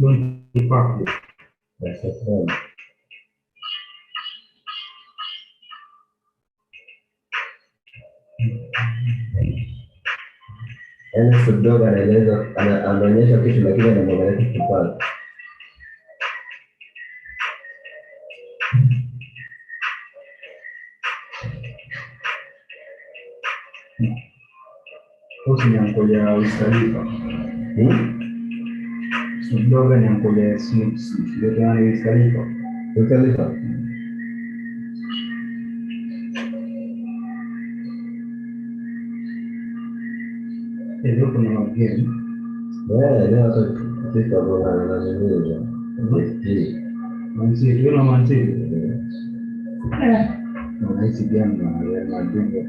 Don't depart. That's the point. Yaani Footdog anaonyesha kitu lakini anamwangalia kitu pale. Usinyangoja Wiz-Khalifa. Footdog anyangoja Snoop Dogg Wiz-Khalifa. Wiz-Khalifa. Hivyo kuna mageni. Leo hata sisi ambao na nini Mancity, una Mancity. Unahisi gani na Real Madrid ya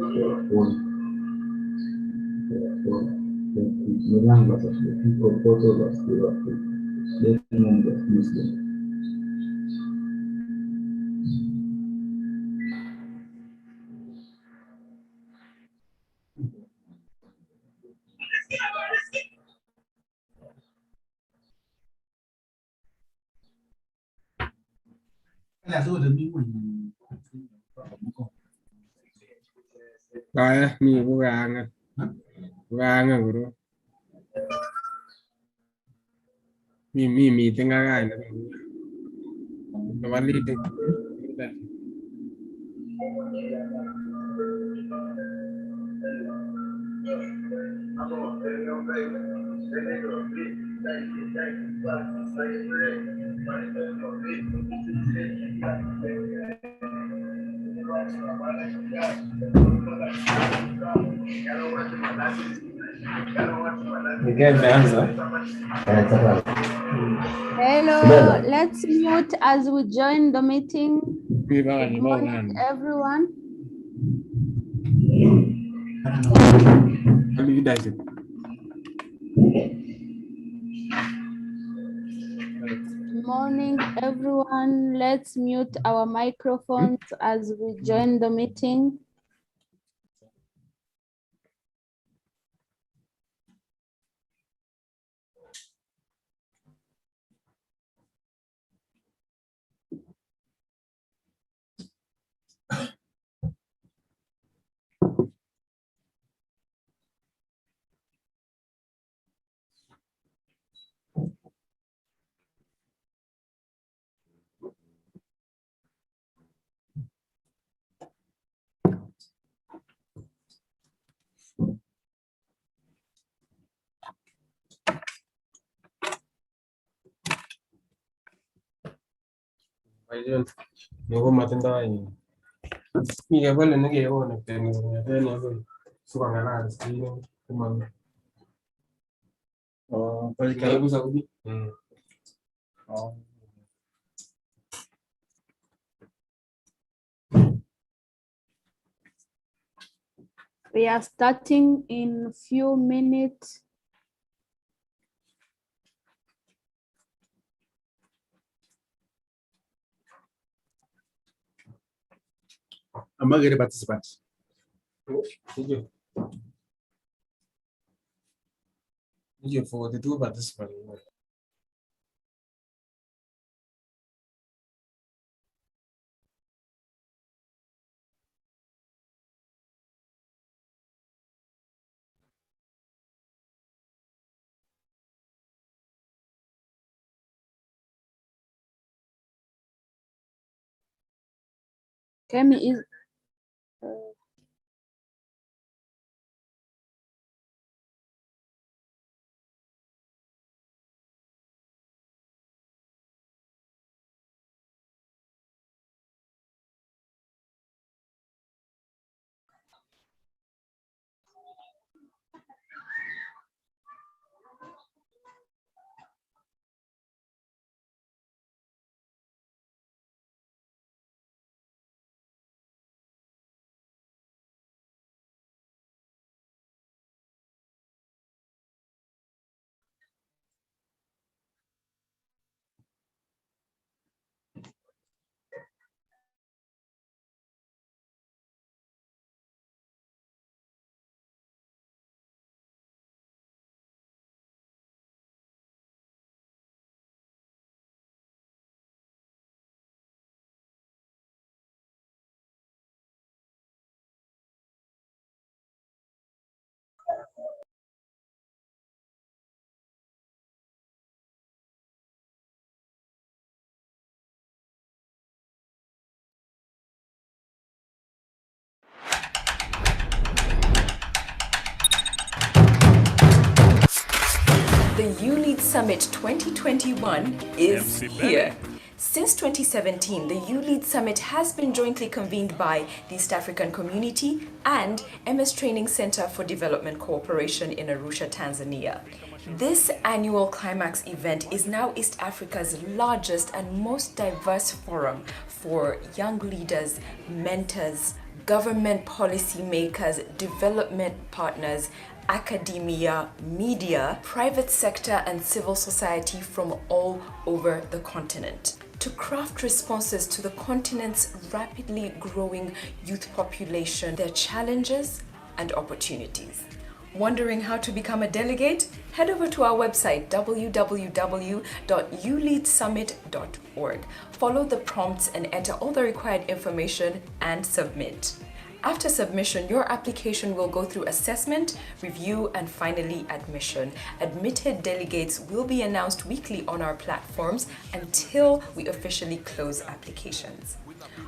Milan versus Atletico, Porto versus Dortmund versus Muslim. Rồi mi của vàng bro mi tengah kan kembali deh Hello, let's mute as we join the meeting. Good morning, everyone. Good morning, everyone. Let's mute our microphones as we join the meeting. Yo matindoi mi kebole nekekonekten kong'eten akoi sikong'alal komong karibu Saudi. We are starting in a few minutes. Amagere participants. Nije 42 participants. Kemi is The ULEAD Summit 2021 is here. Since 2017, the ULEAD Summit has been jointly convened by the East African Community and MS Training Center for Development Cooperation in Arusha, Tanzania. This annual climax event is now East Africa's largest and most diverse forum for young leaders, mentors, government policymakers, development partners, academia, media, private sector, and civil society from all over the continent to craft responses to the continent's rapidly growing youth population, their challenges and opportunities. Wondering how to become a delegate? Head over to our website www.uleadsummit.org. Follow the prompts and enter all the required information and submit. After submission, your application will go through assessment, review, and finally admission. Admitted delegates will be announced weekly on our platforms until we officially close applications.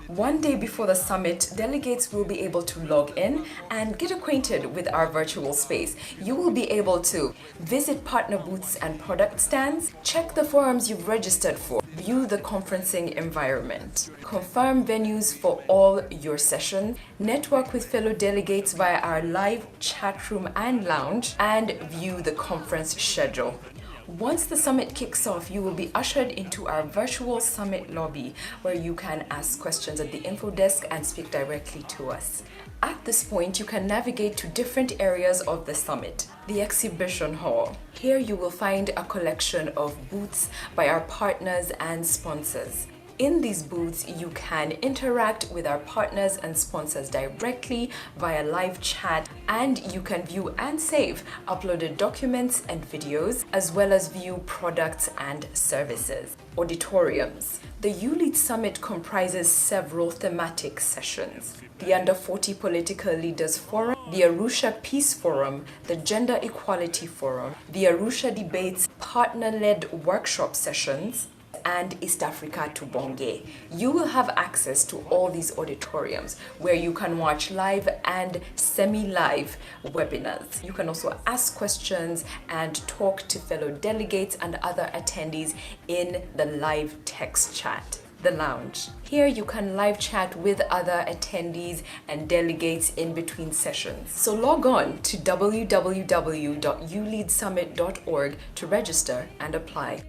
One day before the summit, delegates will be able to log in and get acquainted with our virtual space. You will be able to visit partner booths and product stands, check the forums you've registered for, view the conferencing environment, confirm venues for all your sessions, network with fellow delegates via our live chat room and lounge, and view the conference schedule. Once the summit kicks off, you will be ushered into our virtual summit lobby where you can ask questions at the info desk and speak directly to us. At this point, you can navigate to different areas of the summit. The exhibition hall. Here you will find a collection of booths by our partners and sponsors. In these booths, you can interact with our partners and sponsors directly via live chat, and you can view and save uploaded documents and videos, as well as view products and services. Auditoriums. The ULEAD Summit comprises several thematic sessions. The Under 40 Political Leaders Forum, the Arusha Peace Forum, the Gender Equality Forum, the Arusha Debates partner-led workshop sessions, and East Africa to Bonge. You will have access to all these auditoriums where you can watch live and semi-live webinars. You can also ask questions and talk to fellow delegates and other attendees in the live text chat. The lounge. Here you can live chat with other attendees and delegates in between sessions. So log on to www.uleadsummit.org to register and apply.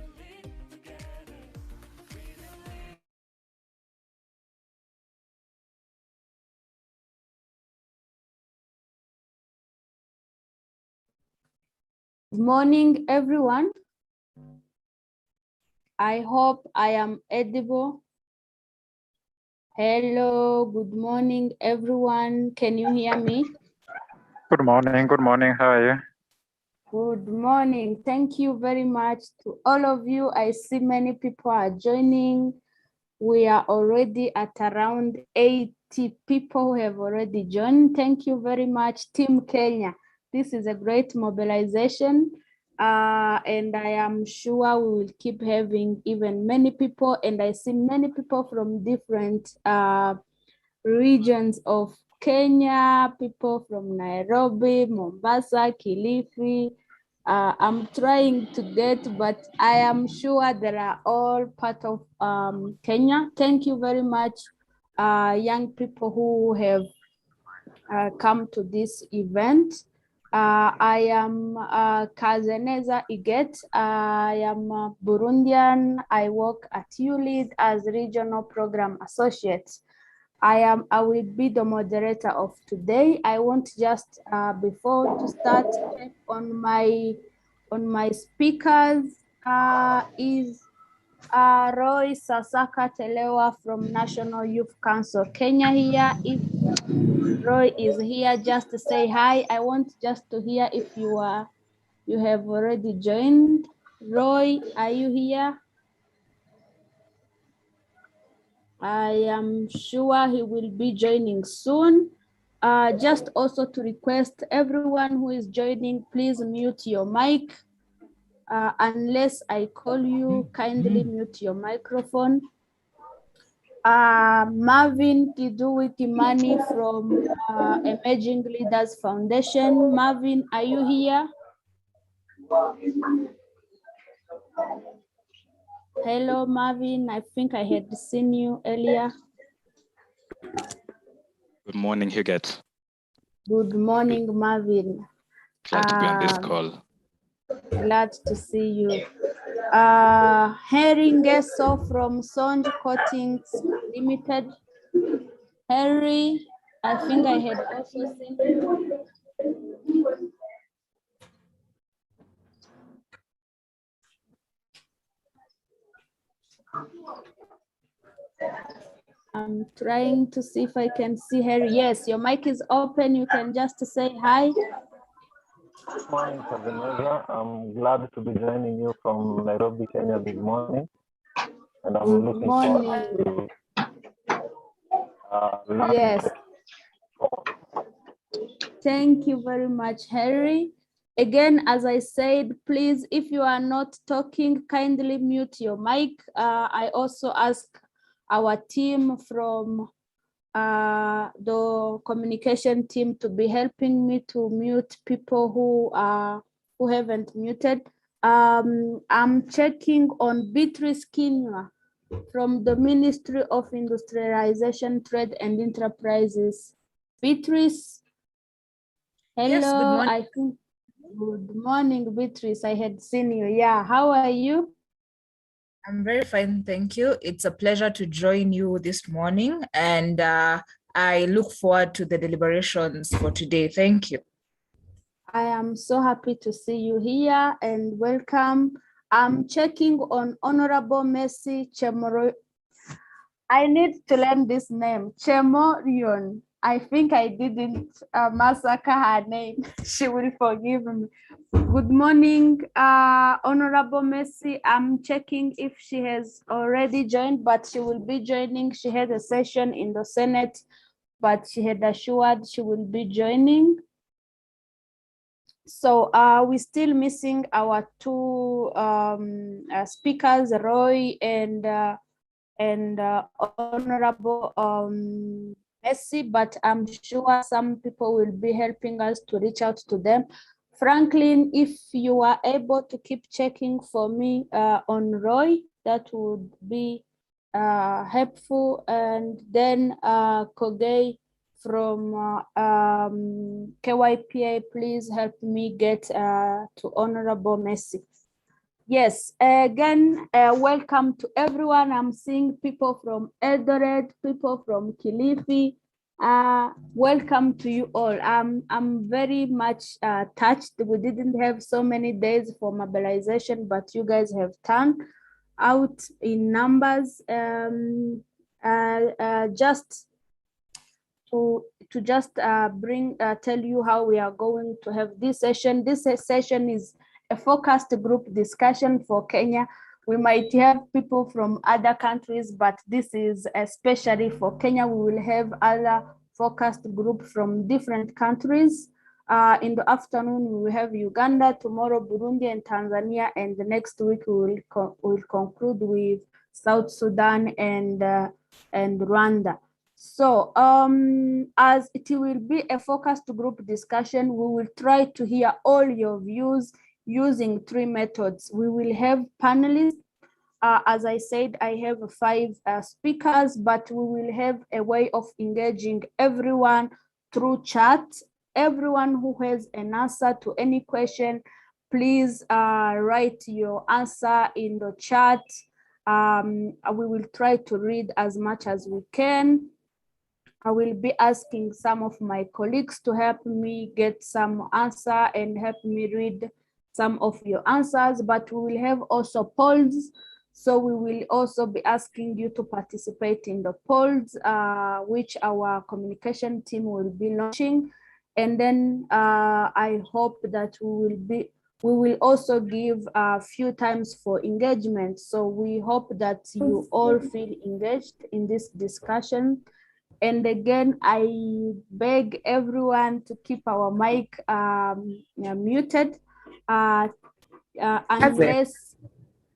Good morning, everyone. I hope I am audible. Hello, good morning, everyone. Can you hear me? Good morning. Good morning. How are you? Good morning. Thank you very much to all of you. I see many people are joining. We are already at around 80 people who have already joined. Thank you very much, Team Kenya. This is a great mobilization, and I am sure we will keep having even many people, and I see many people from different regions of Kenya, people from Nairobi, Mombasa, Kilifi. I'm trying to get, but I am sure they are all part of Kenya. Thank you very much, young people who have come to this event. I am Kazeneza Iget. I am Burundian. I work at ULEAD as Regional Program Associate. I will be the moderator of today. I want just before to start on my speakers is Roy Sasaka Telewa from National Youth Council Kenya here. If Roy is here, just to say hi. I want just to hear if you have already joined. Roy, are you here? I am sure he will be joining soon. Just also to request everyone who is joining, please mute your mic. Unless I call you, kindly mute your microphone. Marvin Kidui Kimani from Emerging Leaders Foundation. Marvin, are you here? Hello, Marvin. I think I had seen you earlier. Good morning, Huguette. Good morning, Marvin. Glad to be on this call. Glad to see you. Henry Ngeso from Sonj Coatings Limited. Henry, I think I had also seen you. I'm trying to see if I can see Harry. Yes, your mic is open. You can just say hi. Good morning, Kazineza. I'm glad to be joining you from Nairobi, Kenya this morning. And I'm looking forward to yes. Thank you very much, Harry. Again, as I said, please, if you are not talking, kindly mute your mic. I also ask our team from the communication team to be helping me to mute people who haven't muted. I'm checking on Beatrice Kinywa from the Ministry of Industrialization, Trade and Enterprises. Beatrice, hello. Yes, good morning. Good morning, Beatrice. I had seen you. Yeah, how are you? I'm very fine, thank you. It's a pleasure to join you this morning, and I look forward to the deliberations for today. Thank you. I am so happy to see you here and welcome. I'm checking on Honorable Mercy Chemoro. I need to learn this name, Chemorion. I think I didn't massacre her name. She will forgive me. Good morning, Honorable Mercy. I'm checking if she has already joined, but she will be joining. She had a session in the Senate, but she had assured she will be joining. So we're still missing our two speakers, Roy and Honorable Mercy, but I'm sure some people will be helping us to reach out to them. Franklin, if you are able to keep checking for me on Roy, that would be helpful. And then Kogei from KYPA, please help me get to Honorable Mercy. Yes, again, welcome to everyone. I'm seeing people from Eldoret, people from Kilifi. Welcome to you all. I'm very much touched. We didn't have so many days for mobilization, but you guys have turned out in numbers. Just to tell you how we are going to have this session. This session is a focused group discussion for Kenya. We might have people from other countries, but this is especially for Kenya. We will have other focused group from different countries. In the afternoon, we will have Uganda, tomorrow Burundi and Tanzania, and the next week we will conclude with South Sudan and Rwanda. So as it will be a focused group discussion, we will try to hear all your views using three methods. We will have panelists. As I said, I have 5 speakers, but we will have a way of engaging everyone through chat. Everyone who has an answer to any question, please write your answer in the chat. We will try to read as much as we can. I will be asking some of my colleagues to help me get some answer and help me read some of your answers, but we will have also polls. So we will also be asking you to participate in the polls, which our communication team will be launching. And then I hope that we will also give a few times for engagement. So we hope that you all feel engaged in this discussion. And again, I beg everyone to keep our mic muted unless,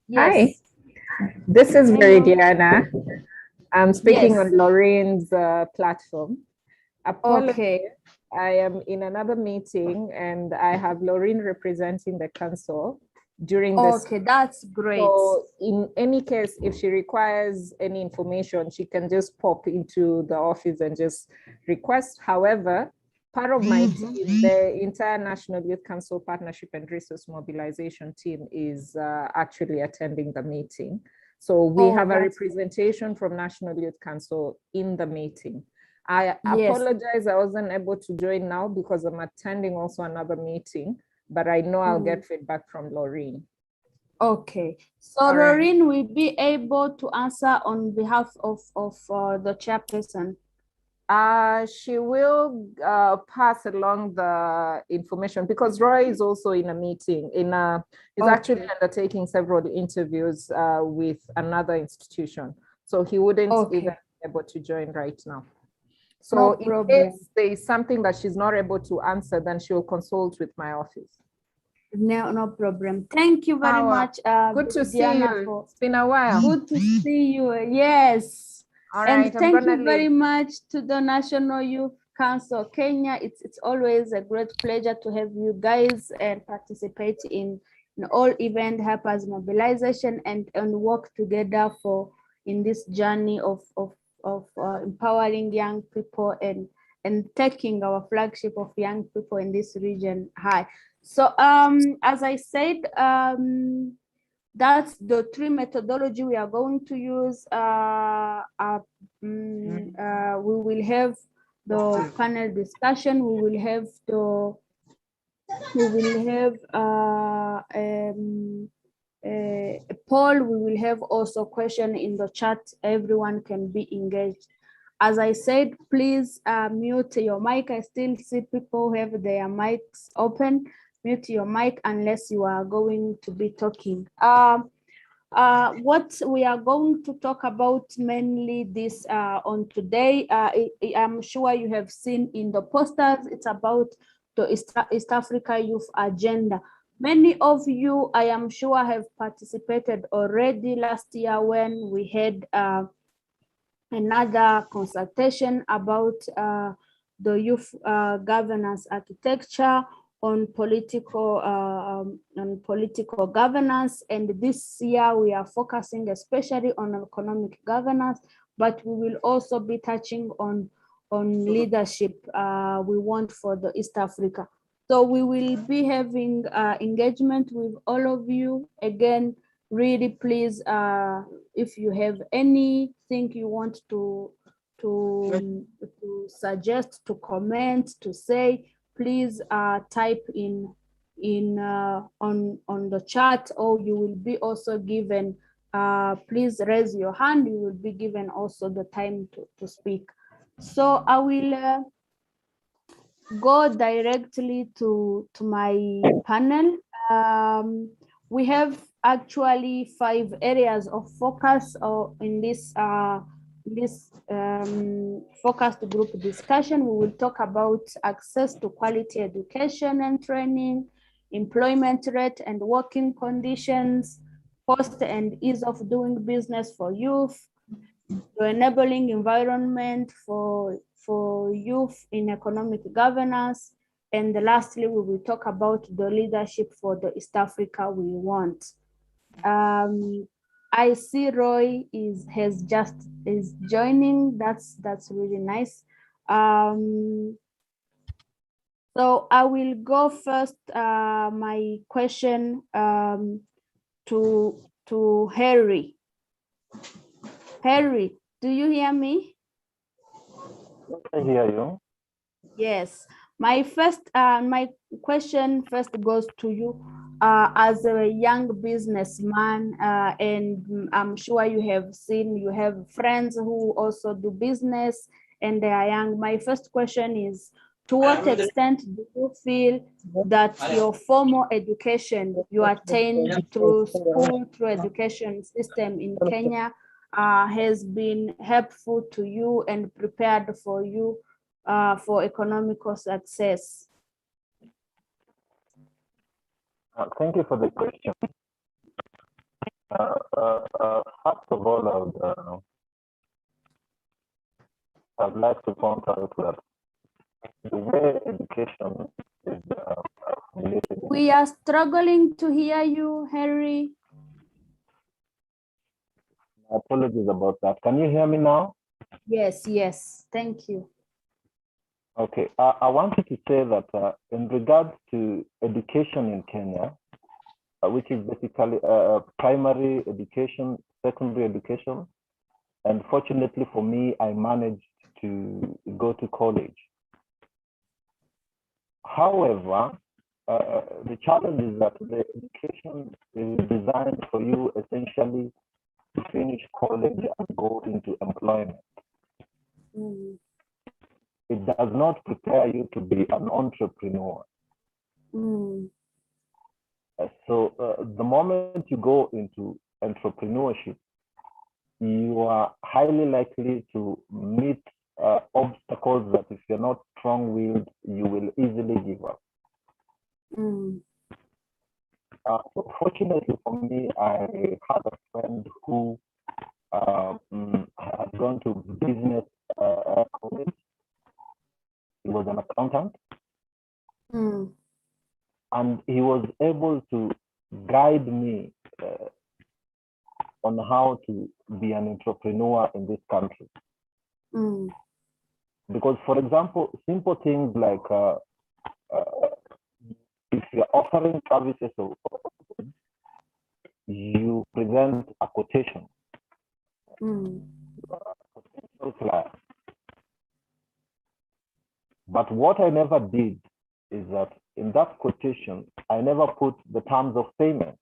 yes. Hi, this is Veridiana. I'm speaking Yes. on Lorraine's platform. Okay. I am in another meeting and I have Lorraine representing the council. during this. Okay, that's great. So in any case, if she requires any information, she can just pop into the office and just request. However, part of my team, the entire National Youth Council Partnership and Resource Mobilization team is actually attending the meeting. So we have a representation from National Youth Council in the meeting. I apologize, I wasn't able to join now because I'm attending also another meeting, but I know I'll get feedback from Laureen. Okay, so Laureen will be able to answer on behalf of the chairperson. She will pass along the information because Roy is also in a meeting. He's actually undertaking several interviews with another institution, so he wouldn't even be able to join right now. So in case there is something that she's not able to answer, then she will consult with my office. No problem. Thank you very much. Good to see you. It's been a while. Good to see you. Yes. All right. And thank you very much to the National Youth Council Kenya. It's always a great pleasure to have you guys and participate in all event helpers mobilization and work together in this journey of empowering young people and taking our flagship of young people in this region high. So as I said, that's the three methodology we are going to use. We will have the panel discussion. We will have a poll. We will have also question in the chat. Everyone can be engaged. As I said, please mute your mic. I still see people who have their mics open. Mute your mic unless you are going to be talking. What we are going to talk about mainly this on today, I'm sure you have seen in the posters, it's about the East Africa Youth Agenda. Many of you, I am sure, have participated already last year when we had another consultation about the youth governance architecture on political governance, and this year we are focusing especially on economic governance, but we will also be touching on leadership we want for the East Africa. So we will be having engagement with all of you. Again, really please, if you have anything you want to suggest, to comment, to say, please type in on the chat, or you will be also given, please raise your hand, you will be given also the time to speak. So I will go directly to my panel. We have actually 5 areas of focus in this focused group discussion. We will talk about access to quality education and training, employment rate and working conditions, cost and ease of doing business for youth, the enabling environment for youth in economic governance, and lastly, we will talk about the leadership for the East Africa we want. I see Roy is joining. That's really nice. So I will go first. My question to Harry. Harry, do you hear me? I hear you. Yes. My question first goes to you. As a young businessman, and I'm sure you have friends who also do business and they are young. My first question is, to what extent do you feel that your formal education you attained through school, through education system in Kenya has been helpful to you and prepared for you for economical success? Thank you for the question. First of all, I'd like to point out that the way education is related in We are struggling to hear you, Harry. Apologies about that. Can you hear me now? Yes, yes. Thank you. Okay. I wanted to say that in regards to education in Kenya, which is basically primary education, secondary education, and fortunately for me, I managed to go to college. However, the challenge is that the education is designed for you essentially to finish college and go into employment. Mm. It does not prepare you to be an entrepreneur. Mm. So the moment you go into entrepreneurship, you are highly likely to meet obstacles that if you're not strong-willed, you will easily give up. Mm. So fortunately for me, I had a friend who had gone to business college. He was an accountant. Mm. And he was able to guide me on how to be an entrepreneur in this country. Mm. Because, for example, simple things like if you're offering services or you present a quotation, Mm. But what I never did is that in that quotation, I never put the terms of payment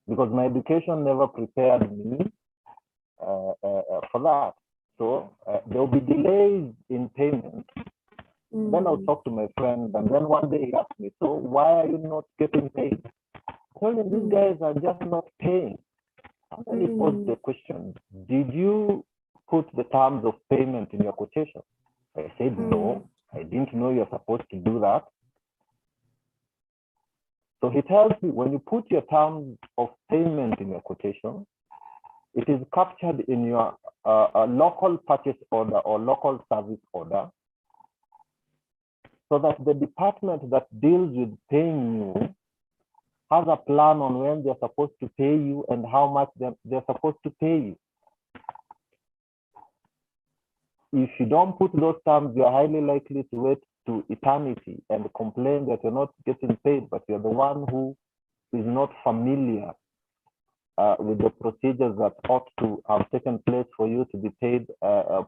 because my education never prepared me for that. So there'll be delays in payment. Mm. Then I'll talk to my friend, and then one day he asked me, so why are you not getting paid? I told him, these guys are just not paying. And then he posed the question, did you put the terms of payment in your quotation? I said, no, I didn't know you're supposed to do that. So he tells me, when you put your terms of payment in your quotation, it is captured in your local purchase order or local service order, so that the department that deals with paying you has a plan on when they're supposed to pay you and how much they're supposed to pay you. If you don't put those terms, you're highly likely to wait to eternity and complain that you're not getting paid, but you're the one who is not familiar with the procedures that ought to have taken place for you to be paid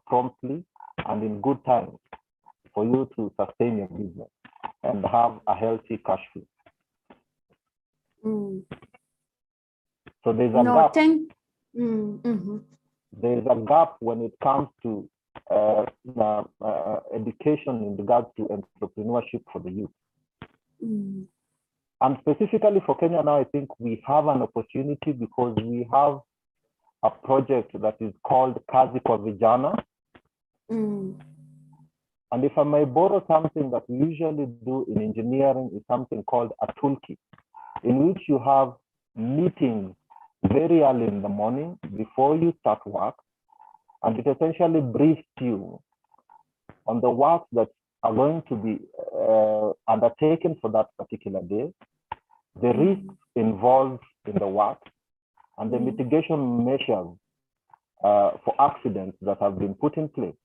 promptly and in good time for you to sustain your business and have a healthy cash flow. Mm. So there's a gap. Mm-hmm. There's a gap when it comes to education in regards to entrepreneurship for the youth. Mm. And specifically for Kenya now, I think we have an opportunity because we have a project that is called Kazi kwa Vijana. Mm. And if I may borrow something that we usually do in engineering, is something called a toolkit, in which you have meetings very early in the morning before you start work. And it essentially briefs you on the work that are going to be undertaken for that particular day, the risks involved in the work, and the mitigation measures for accidents that have been put in place.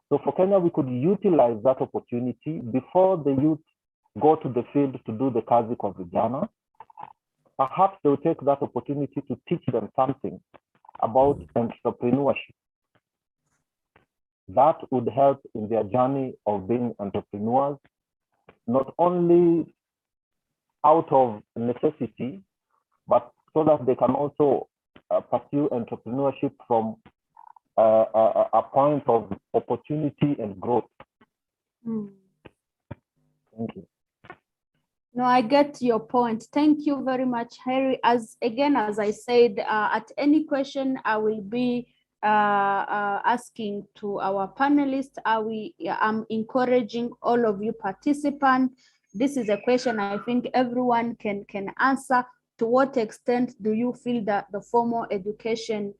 So for Kenya, we could utilize that opportunity before the youth go to the field to do the Kazi kwa Vijana. Perhaps they'll take that opportunity to teach them something about entrepreneurship. That would help in their journey of being entrepreneurs, not only out of necessity, but so that they can also pursue entrepreneurship from a point of opportunity and growth. Mm. Thank you. No, I get your point. Thank you very much, Harry. As I said, at any question I will be asking to our panelists, I'm encouraging all of you participants. This is a question I think everyone can answer. To what extent do you feel that the formal education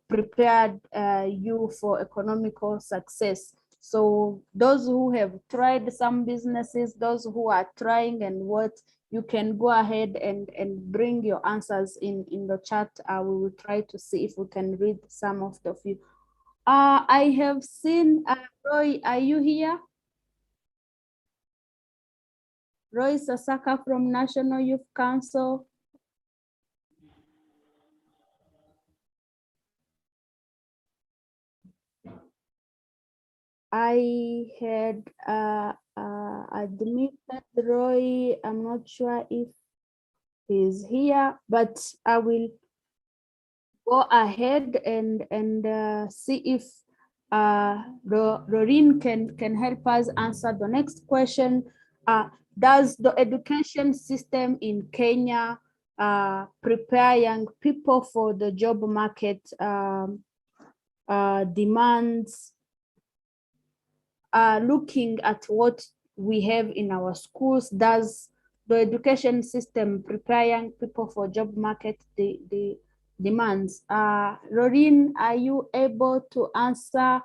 prepared you for economical success? So those who have tried some businesses, those who are trying and what, you can go ahead and bring your answers in the chat. We will try to see if we can read some of the few. I have seen, Roy, are you here? Roy Sasaka from National Youth Council. I had admitted Roy. I'm not sure if he's here, but I will go ahead and see if Doreen can help us answer the next question. Does the education system in Kenya prepare young people for the job market demands? Looking at what we have in our schools, does the education system prepare young people for job market demands? Doreen, are you able to answer?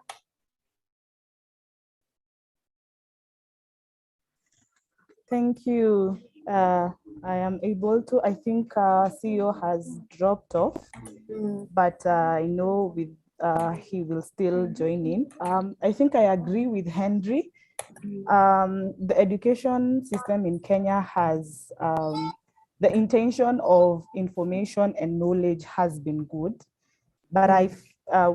Thank you. I am able to. I think CEO has dropped off, but I know with he will still join in. I think I agree with Henry. The education system in Kenya has the intention of information and knowledge has been good, but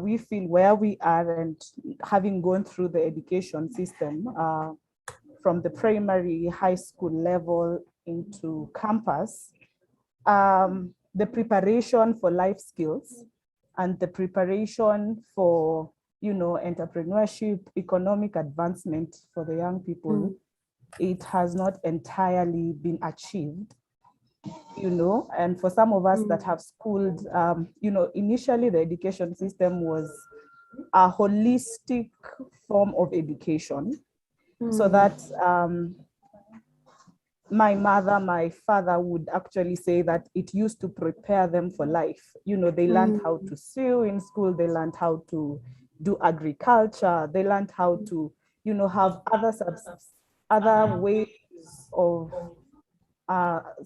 we feel where we are and having gone through the education system from the primary high school level into campus, the preparation for life skills and the preparation for, you know, entrepreneurship, economic advancement for the young people, it has not entirely been achieved, you know. And for some of us that have schooled, you know, initially the education system was a holistic form of education, so that my mother, my father would actually say that it used to prepare them for life. You know, they learned how to sew in school, they learned how to do agriculture, they learned how to, you know, have other ways of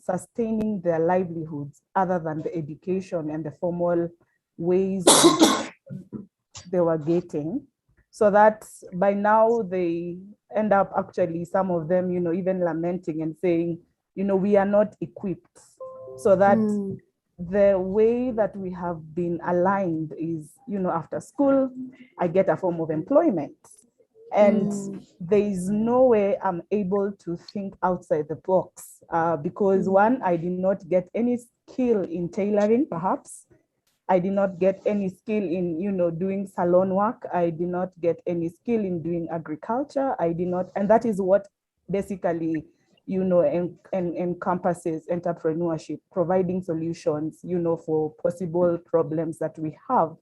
sustaining their livelihoods other than the education and the formal ways they were getting. So that by now they end up actually, some of them, you know, even lamenting and saying, you know, we are not equipped. So that the way that we have been aligned is, you know, after school, I get a form of employment. And there is no way I'm able to think outside the box because one, I did not get any skill in tailoring, perhaps. I did not get any skill in, you know, doing salon work. I did not get any skill in doing agriculture. I did not, and that is what basically, you know, encompasses entrepreneurship, providing solutions, you know, for possible problems that we have.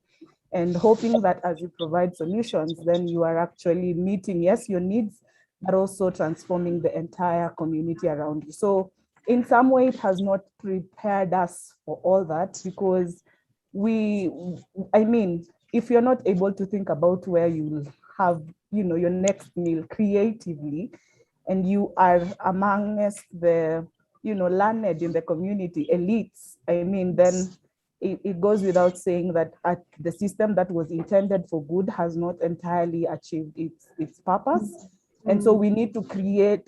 And hoping that as you provide solutions, then you are actually meeting, yes, your needs, but also transforming the entire community around you. So in some way, it has not prepared us for all that because I mean, if you're not able to think about where you'll have, you know, your next meal creatively, and you are amongst the, you know, learned in the community, elites, I mean, then it goes without saying that the system that was intended for good has not entirely achieved its purpose. And so we need to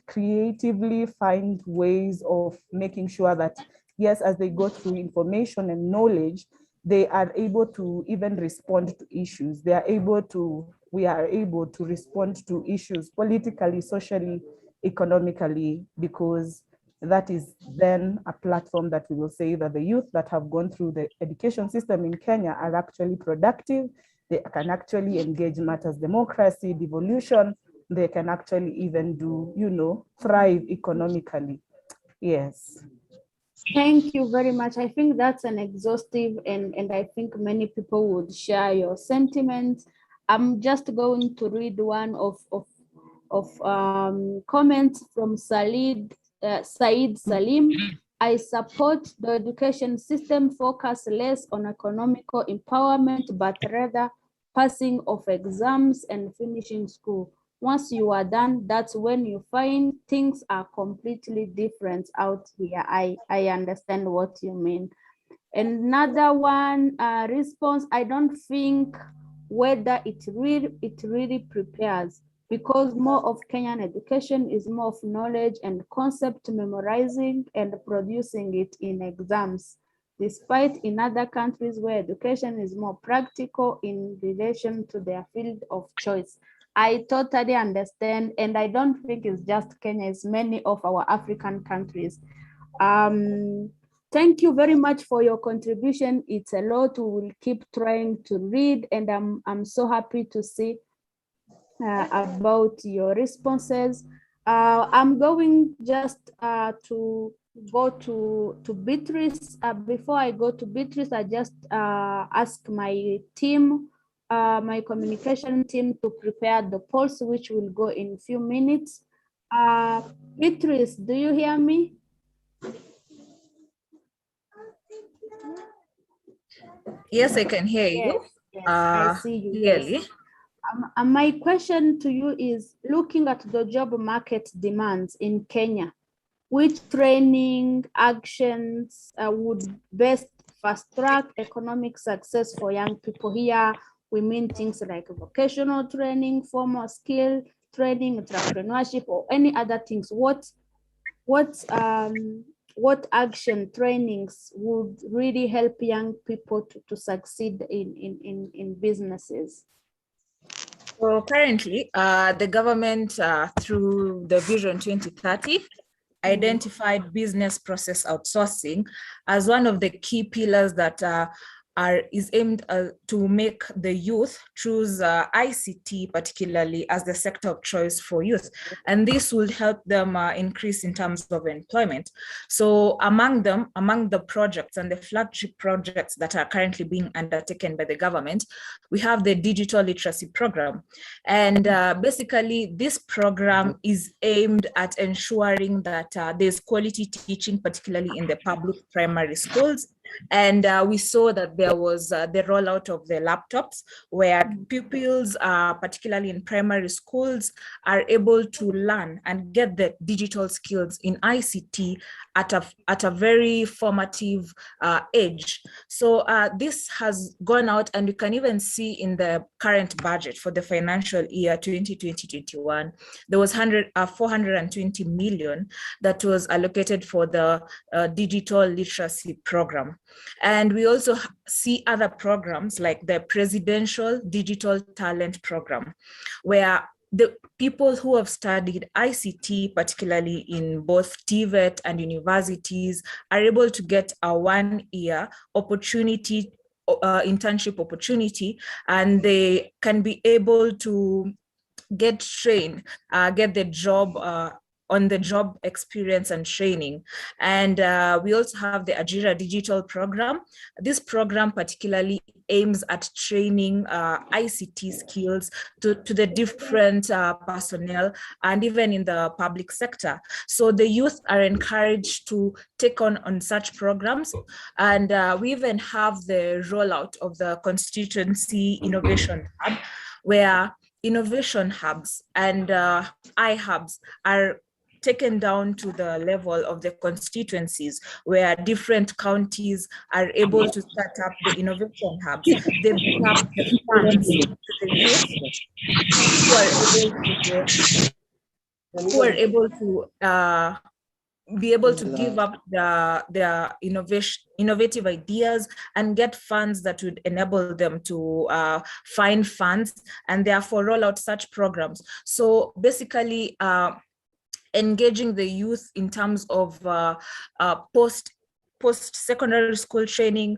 creatively find ways of making sure that, yes, as they go through information and knowledge, they are able to even respond to issues. We are able to respond to issues politically, socially, economically, because that is then a platform that we will say that the youth that have gone through the education system in Kenya are actually productive. They can actually engage matters, democracy, devolution. They can actually even do, you know, thrive economically. Yes. Thank you very much. I think that's an exhaustive, and I think many people would share your sentiments. I'm just going to read one of comments from Said Salim. I support the education system focus less on economical empowerment, but rather passing of exams and finishing school. Once you are done, that's when you find things are completely different out here. I understand what you mean. Another one response, I don't think whether it really prepares, because more of Kenyan education is more of knowledge and concept memorizing and producing it in exams, despite in other countries where education is more practical in relation to their field of choice. I totally understand, and I don't think it's just Kenya, it's many of our African countries. Thank you very much for your contribution. It's a lot. We will keep trying to read, and I'm so happy to see about your responses. I'm going just to go to Beatrice. Before I go to Beatrice, I just ask my team, my communication team, to prepare the polls, which will go in a few minutes. Beatrice, do you hear me? Yes, I can hear you. Yes, I see you clearly. Yes. My question to you is, looking at the job market demands in Kenya, which training actions would best fast track economic success for young people? Here, we mean things like vocational training, formal skill training, entrepreneurship, or any other things. What action trainings would really help young people to succeed in businesses? So currently, the government, through the Vision 2030, identified business process outsourcing as one of the key pillars that is aimed to make the youth choose ICT, particularly as the sector of choice for youth. And this will help them increase in terms of employment. So among the projects and the flagship projects that are currently being undertaken by the government, we have the digital literacy program. And basically this program is aimed at ensuring that there's quality teaching, particularly in the public primary schools. And we saw that there was the rollout of the laptops, where pupils, particularly in primary schools, are able to learn and get the digital skills in ICT at a very formative age. So this has gone out, and you can even see in the current budget for the financial year 2020-21, there was 420 million that was allocated for the digital literacy program. And we also see other programs like the Presidential Digital Talent Program, where the people who have studied ICT, particularly in both TVET and universities, are able to get a 1-year opportunity, internship opportunity, and they can be able to get trained, get the job, on the job experience and training. And we also have the Algeria digital program. This program particularly aims at training ICT skills to the different personnel, and even in the public sector. So the youth are encouraged to take on such programs. And we even have the rollout of the Constituency Innovation Hub, where innovation hubs and iHubs are taken down to the level of the constituencies, where different counties are able to start up the innovation hubs. They bring up the funds to the youth who are able to be able to give up their innovative ideas and get funds that would enable them to find funds and therefore roll out such programs. So basically, engaging the youth in terms of post-secondary school training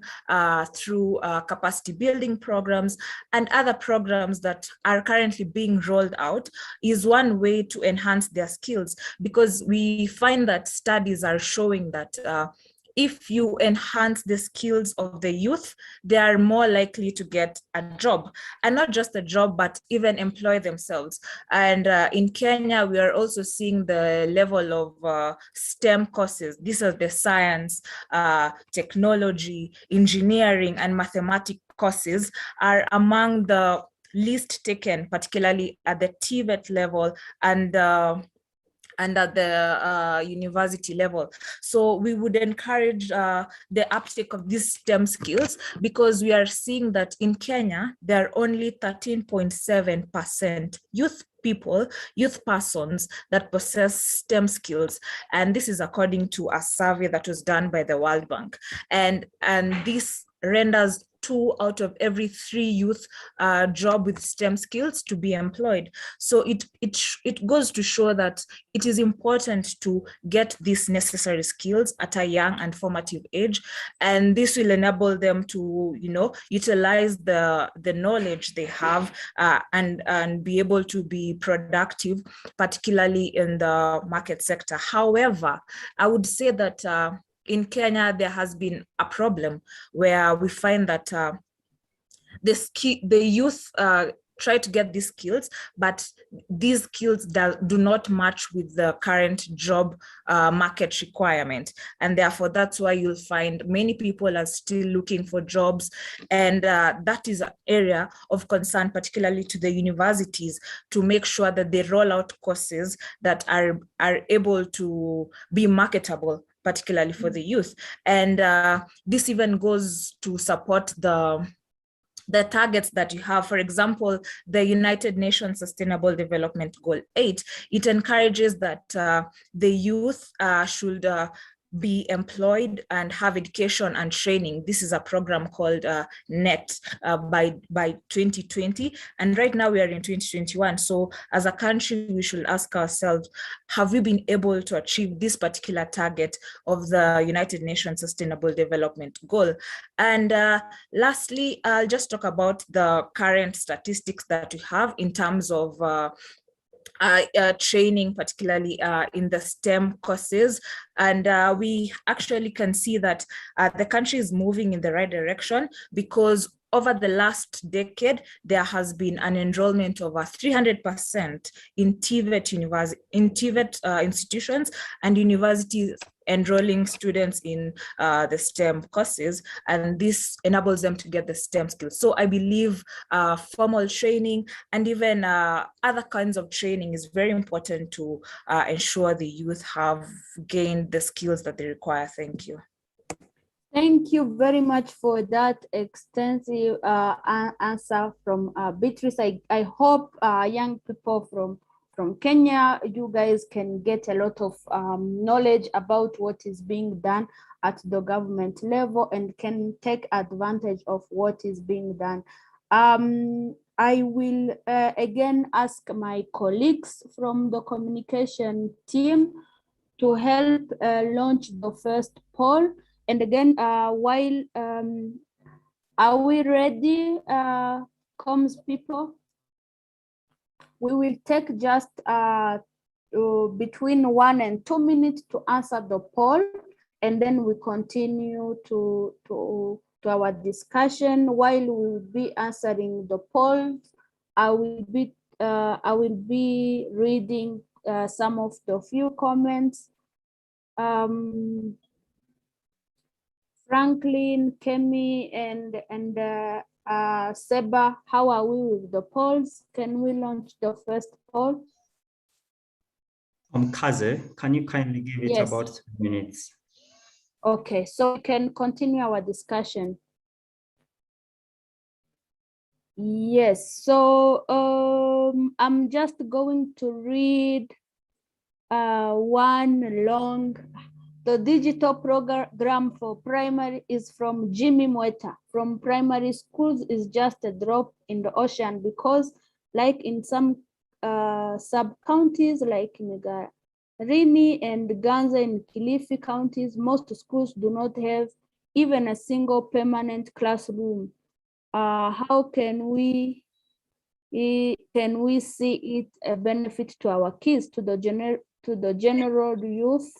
through capacity building programs and other programs that are currently being rolled out is one way to enhance their skills, because we find that studies are showing that if you enhance the skills of the youth, they are more likely to get a job, and not just a job, but even employ themselves. And in Kenya, we are also seeing the level of STEM courses. These are the science, technology, engineering, and mathematics courses are among the least taken, particularly at the TVET level and at the university level. So we would encourage the uptake of these STEM skills, because we are seeing that in Kenya, there are only 13.7% youth persons that possess STEM skills. And this is according to a survey that was done by the World Bank. And this renders 2 out of every 3 youth job with STEM skills to be employed. So it goes to show that it is important to get these necessary skills at a young and formative age, and this will enable them to, utilize the knowledge they have and be able to be productive, particularly in the market sector. However, I would say that in Kenya, there has been a problem where we find that the youth try to get these skills, but these skills do not match with the current job market requirement. And therefore, that's why you'll find many people are still looking for jobs. And that is an area of concern, particularly to the universities, to make sure that they roll out courses that are able to be marketable, particularly for the youth. And this even goes to support the targets that you have. For example, the United Nations Sustainable Development Goal 8, it encourages that the youth should be employed and have education and training. This is a program called NET by 2020. And right now we are in 2021. So as a country, we should ask ourselves, have we been able to achieve this particular target of the United Nations Sustainable Development Goal? And lastly, I'll just talk about the current statistics that we have in terms of training, particularly in the STEM courses. And we actually can see that the country is moving in the right direction, because over the last decade, there has been an enrollment of 300% in TVET institutions and universities enrolling students in the STEM courses, and this enables them to get the STEM skills. So I believe formal training and even other kinds of training is very important to ensure the youth have gained the skills that they require. Thank you. Thank you very much for that extensive answer from Beatrice. I hope young people from Kenya, you guys can get a lot of knowledge about what is being done at the government level and can take advantage of what is being done. I will again ask my colleagues from the communication team to help launch the first poll. And again, while are we ready, comms people? We will take just between 1 and 2 minutes to answer the poll, and then we continue to our discussion. While we will be answering the polls, I will be reading some of the few comments. Franklin, Kemi, and Seba, how are we with the polls? Can we launch the first poll? Kaze, can you kindly give it about 3 minutes? Okay, so we can continue our discussion. Yes, so I'm just going to read one long. The digital program for primary is from Jimmy Mweta. From primary schools is just a drop in the ocean, because like in some sub-counties like Megarini and Ganza in Kilifi counties, most schools do not have even a single permanent classroom. How can we see it a benefit to our kids, to the general youth?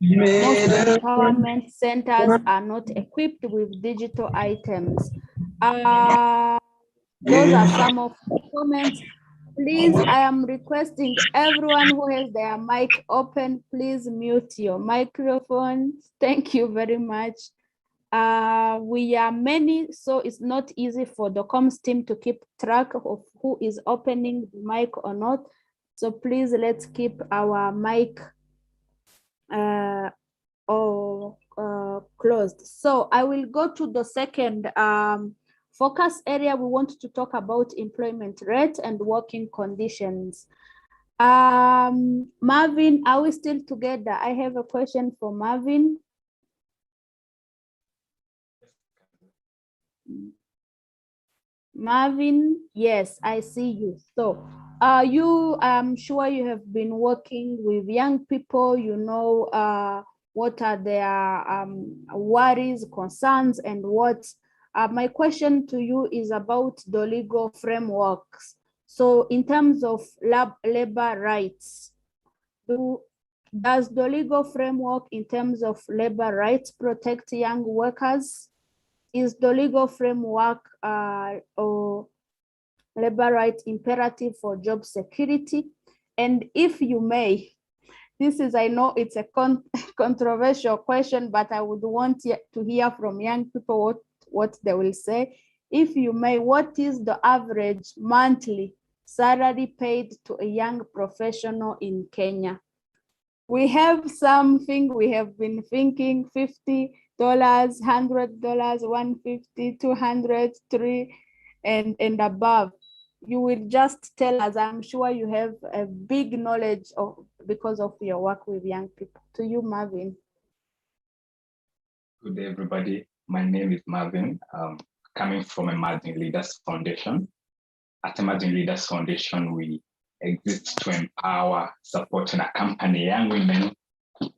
Most empowerment centers are not equipped with digital items. Those are some of the comments. Please, I am requesting everyone who has their mic open, please mute your microphones. Thank you very much. We are many, so it's not easy for the comms team to keep track of who is opening the mic or not. So please let's keep our mic closed. So I will go to the second focus area. We want to talk about employment rate and working conditions. Marvin, are we still together? I have a question for Marvin. Marvin, yes, I see you. So I'm sure you have been working with young people, you know what are their worries, concerns, and what. My question to you is about the legal frameworks. So in terms of labor rights, does the legal framework in terms of labor rights protect young workers? Is the legal framework or labor rights imperative for job security? And if you may, this is, I know it's a controversial question, but I would want to hear from young people what they will say. If you may, what is the average monthly salary paid to a young professional in Kenya? We have something we have been thinking, $50, $100, $150, $200, $300, and above. You will just tell us. I'm sure you have a big knowledge of because of your work with young people. To you, Marvin. Good day, everybody. My name is Marvin, coming from Emerging Leaders Foundation. At Emerging Leaders Foundation, we exist to empower, support, and accompany young women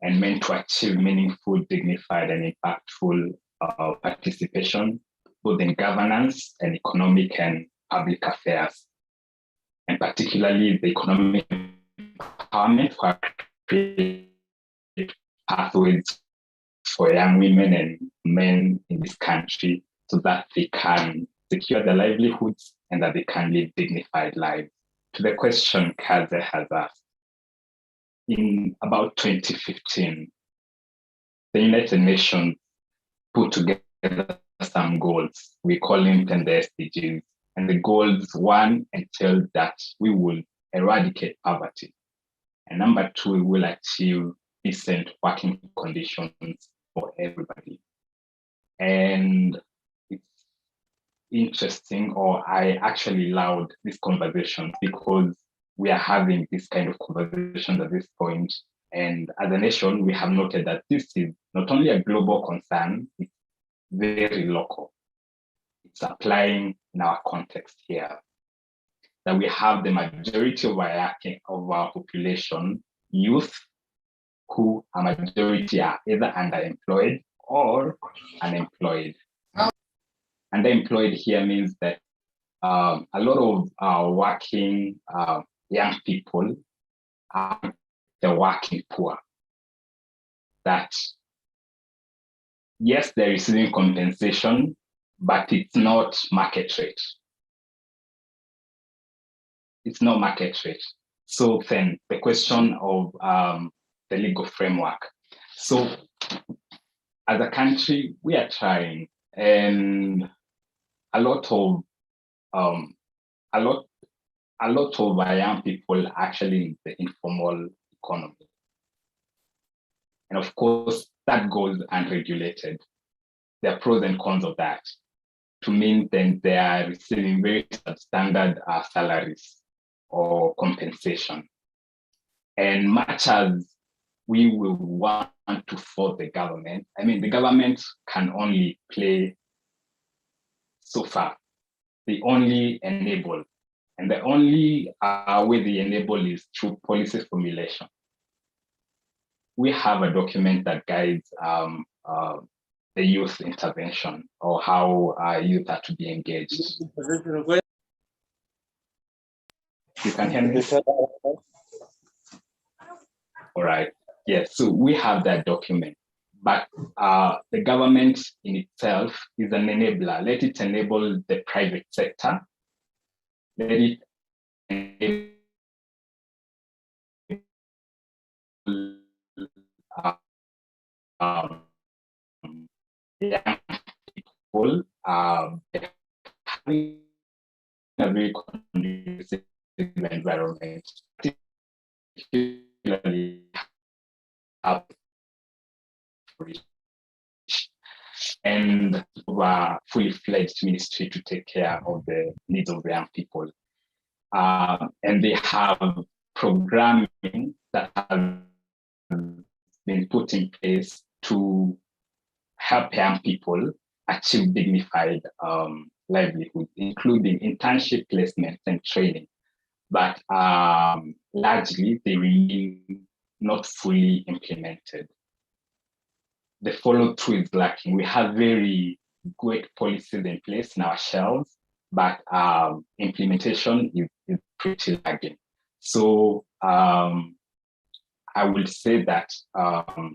and men to achieve meaningful, dignified, and impactful participation, both in governance and economic and public affairs, and particularly the economic empowerment for create pathways for young women and men in this country so that they can secure their livelihoods and that they can live dignified lives. To the question Kaze has asked, in about 2015, the United Nations put together some goals. We call them the SDGs. And the goals, one, entailed that we will eradicate poverty. And number two, we will achieve decent working conditions for everybody. And it's interesting, or I actually allowed this conversation because we are having this kind of conversation at this point. And as a nation, we have noted that this is not only a global concern, it's very local. It's applying in our context here. That we have the majority of our population, youth, who a majority are either underemployed or unemployed. Underemployed here means that a lot of our working young people are the working poor. That yes, they're receiving compensation, but it's not market rate. It's not market rate. So then the question of the legal framework. So as a country, we are trying, and a lot of our young people actually in the informal economy. And of course, that goes unregulated. There are pros and cons of that. To mean then they are receiving very substandard salaries or compensation. And much as we will want to force the government, I mean, the government can only play so far. They only enable. And the only way they enable is through policy formulation. We have a document that guides the youth intervention, or how youth are to be engaged. You can hear me? All right. Yes, so we have that document, but the government in itself is an enabler. Let it enable the private sector. Let it enable young people having a very conducive environment, particularly and were fully fledged ministry to take care of the needs of the young people. And they have programming that have been put in place to help young people achieve dignified livelihood, including internship placements and training. But largely, they remain not fully implemented. The follow-through is lacking. We have very great policies in place in our shelves, but implementation is pretty lagging. So I would say that our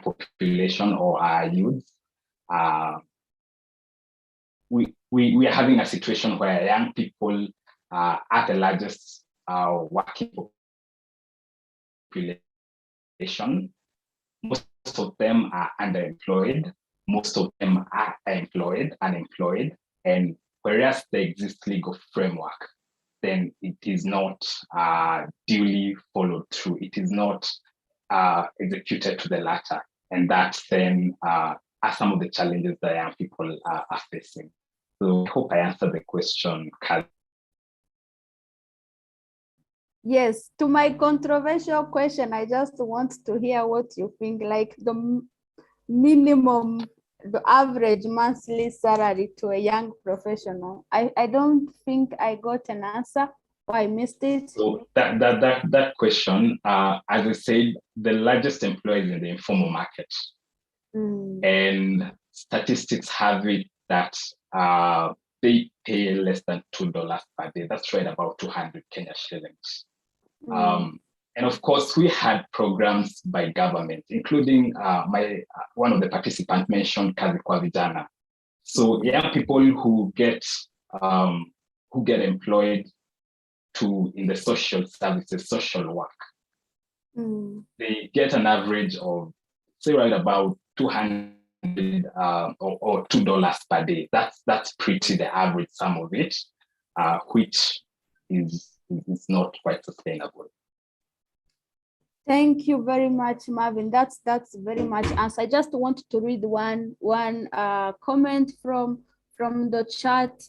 population or our youth, we are having a situation where young people are the largest working population. Most of them are underemployed. Most of them are unemployed. And whereas there exists legal framework, then it is not duly followed through. It is not executed to the latter. And that then are some of the challenges that young people are facing. So I hope I answered the question, Kaz. Yes, to my controversial question, I just want to hear what you think, like the minimum, the average monthly salary to a young professional. I don't think I got an answer, or I missed it. So that question, as I said, the largest employers in the informal market. And statistics have it that they pay less than $2 per day. That's right, about 200 Kenya shillings. And of course, we had programs by government, including one of the participants mentioned Kazi kwa Vijana. So young people who get employed in the social services, social work, they get an average of, say, right about 200 or $2 per day. That's pretty the average sum of it, which is not quite sustainable. Thank you very much, Marvin. That's very much answer. I just want to read one comment from the chat.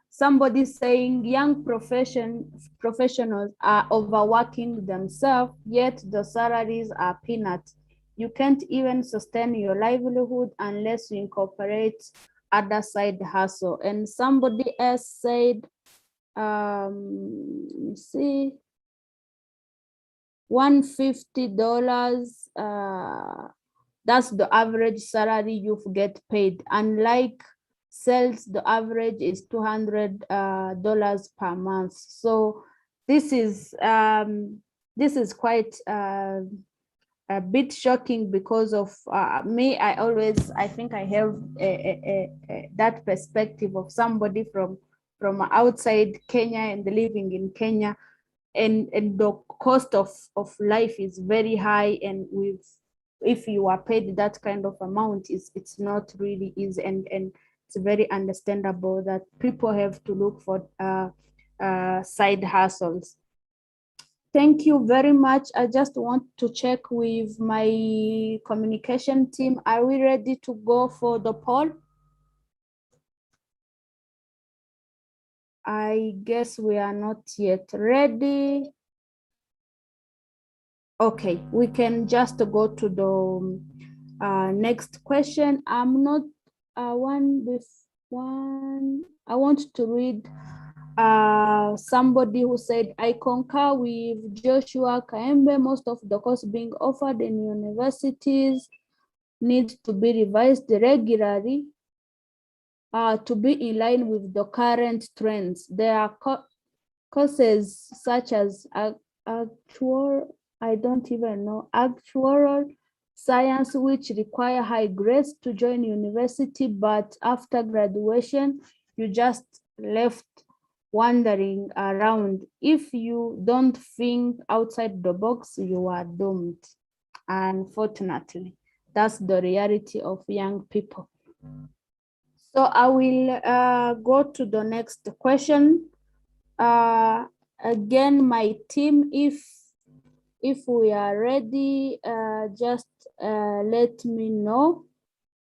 Somebody saying young professionals are overworking themselves, yet the salaries are peanuts. You can't even sustain your livelihood unless you incorporate other side hustle. And somebody else said, let me see, $150, that's the average salary you get paid. Unlike sales, the average is $200 per month. So this is quite a bit shocking because of me. I think I have that perspective of somebody from outside Kenya and living in Kenya, and the cost of life is very high, and if you are paid that kind of amount, it's not really easy, and it's very understandable that people have to look for side hustles. Thank you very much. I just want to check with my communication team. Are we ready to go for the poll? I guess we are not yet ready. Okay, we can just go to the next question. I'm not one with one. I want to read somebody who said, I concur with Joshua Kaembe. Most of the course being offered in universities need to be revised regularly to be in line with the current trends. There are courses such as actuarial science, which require high grades to join university, but after graduation, you just left wandering around. If you don't think outside the box, you are doomed. Unfortunately, that's the reality of young people. So I will go to the next question. Again, my team, if we are ready, just let me know.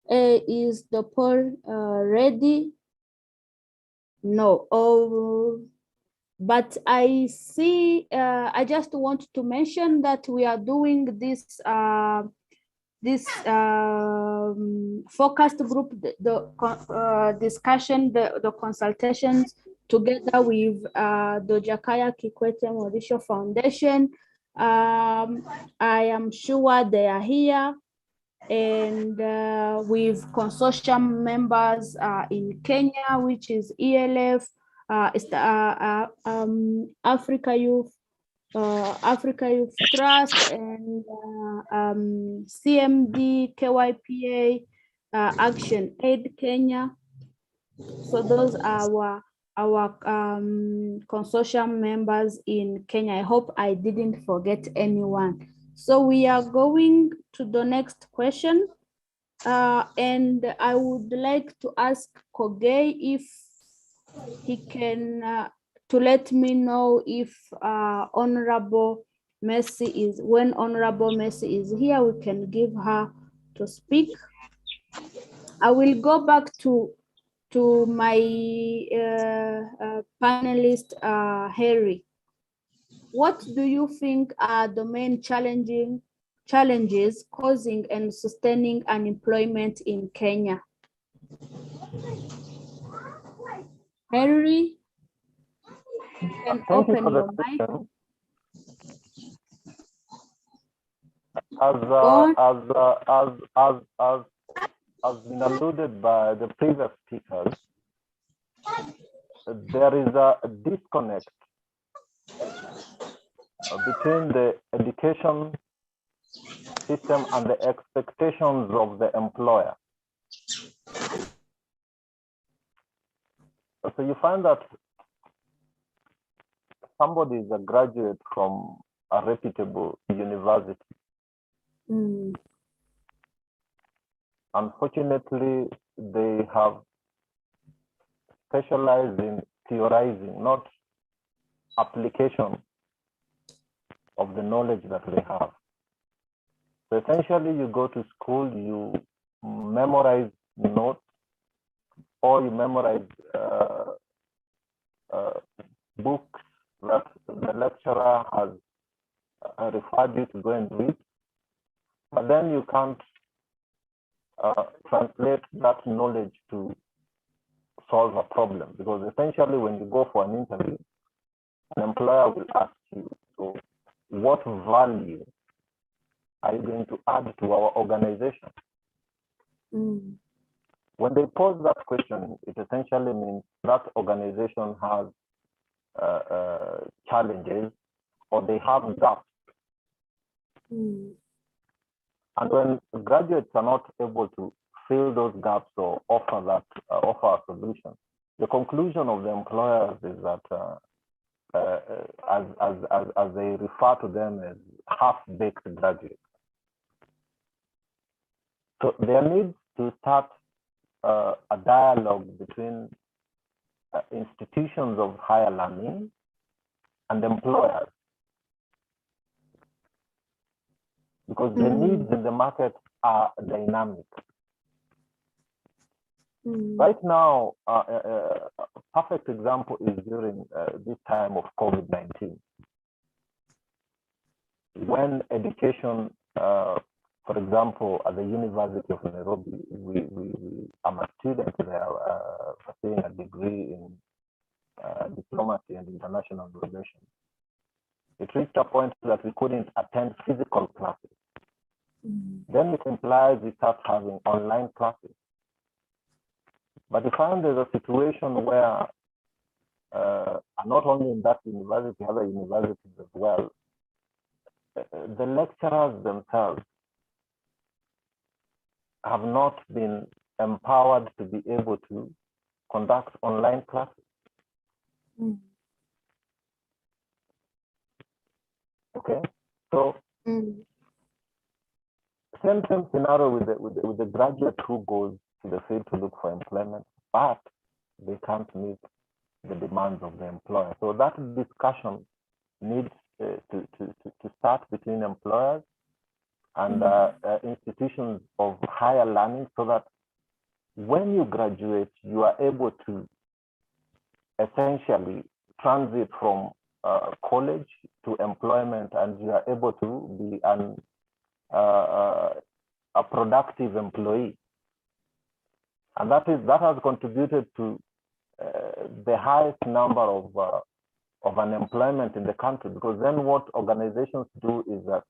Is the poll ready? No. Oh, but I see, I just want to mention that we are doing this focused group, the discussion, the consultations together with the Jakaya Kikwete Morisho Foundation. I am sure they are here, and with consortium members in Kenya, which is ELF, Africa Youth Trust, and CMD, KYPA, Action Aid Kenya. So those are our consortium members in Kenya. I hope I didn't forget anyone. So we are going to the next question. And I would like to ask Kogei if he can to let me know if Honorable Mercy is, when Honorable Mercy is here, we can give her to speak. I will go back to my panelist, Harry. What do you think are the main challenges causing and sustaining unemployment in Kenya? Henry, you can open your mic. As been alluded by the previous speakers, there is a disconnect between the education system and the expectations of the employer. So you find that somebody is a graduate from a reputable university. Unfortunately, they have specialized in theorizing, not application of the knowledge that they have. So essentially, you go to school, you memorize notes, or you memorize books that the lecturer has referred you to go and read, but then you can't translate that knowledge to solve a problem, because essentially when you go for an interview, an employer will ask you, so what value are you going to add to our organization? When they pose that question, it essentially means that organization has challenges, or they have gaps. And when graduates are not able to fill those gaps or offer a solution, the conclusion of the employers is that as they refer to them as half-baked graduates. So there needs to start a dialogue between institutions of higher learning and employers, because the needs in the market are dynamic. Right now, a perfect example is during this time of COVID-19, when education, for example, at the University of Nairobi, I'm a student there pursuing a degree in diplomacy and international relations. It reached a point that we couldn't attend physical classes. Then it implies we start having online classes. But we found there's a situation where, not only in that university, other universities as well, the lecturers themselves have not been empowered to be able to conduct online classes. Okay, so same scenario with the graduate who goes to the field to look for employment, but they can't meet the demands of the employer. So that discussion needs to start between employers and institutions of higher learning, so that when you graduate, you are able to essentially transit from college to employment, and you are able to be a productive employee. And that has contributed to the highest number of unemployment in the country, because then what organizations do is that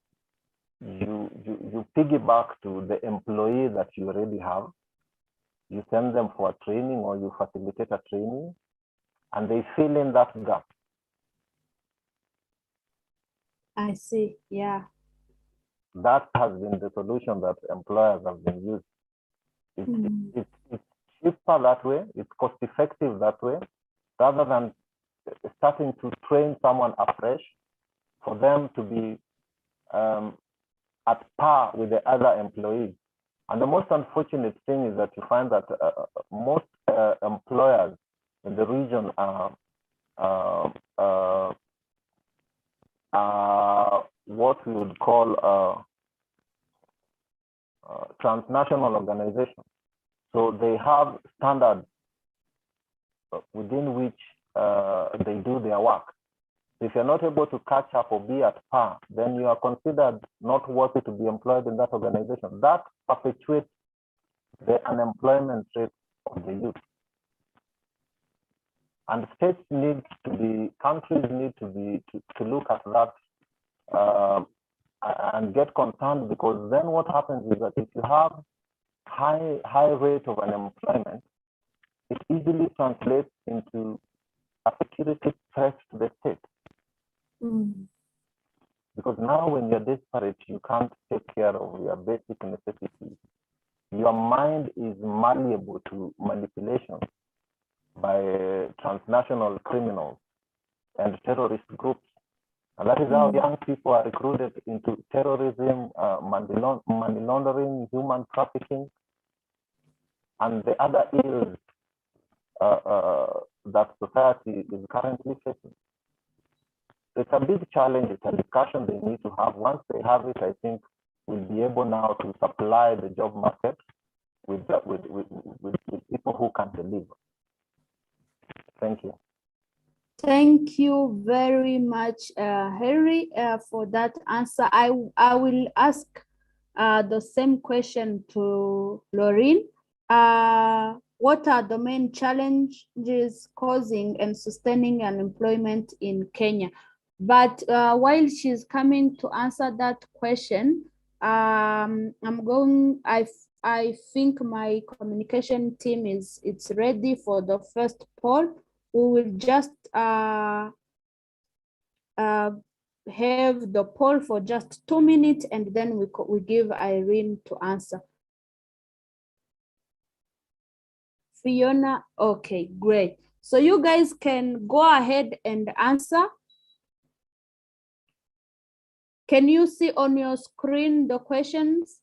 you piggyback to the employee that you already have. You send them for a training, or you facilitate a training, and they fill in that gap. I see, yeah. That has been the solution that employers have been using. It's cheaper that way, it's cost effective that way, rather than starting to train someone afresh for them to be at par with the other employees. And the most unfortunate thing is that you find that most employers in the region are what we would call transnational organizations. So they have standards within which they do their work. If you're not able to catch up or be at par, then you are considered not worthy to be employed in that organization. That perpetuates the unemployment rate of the youth. And states need to be, countries need to be, to look at that and get concerned, because then what happens is that if you have high rate of unemployment, it easily translates into a security threat to the state. Because now when you're desperate, you can't take care of your basic necessities. Your mind is malleable to manipulation by transnational criminals and terrorist groups. And that is how young people are recruited into terrorism, money laundering, human trafficking, and the other ills that society is currently facing. It's a big challenge. It's a discussion they need to have. Once they have it, I think we'll be able now to supply the job market with people who can deliver. Thank you. Thank you very much, Henry, for that answer. I will ask the same question to Laureen. What are the main challenges causing and sustaining unemployment in Kenya? But while she's coming to answer that question, I think my communication team it's ready for the first poll. We will just have the poll for just 2 minutes, and then we give Irene to answer. Fiona, okay, great. So you guys can go ahead and answer. Can you see on your screen the questions?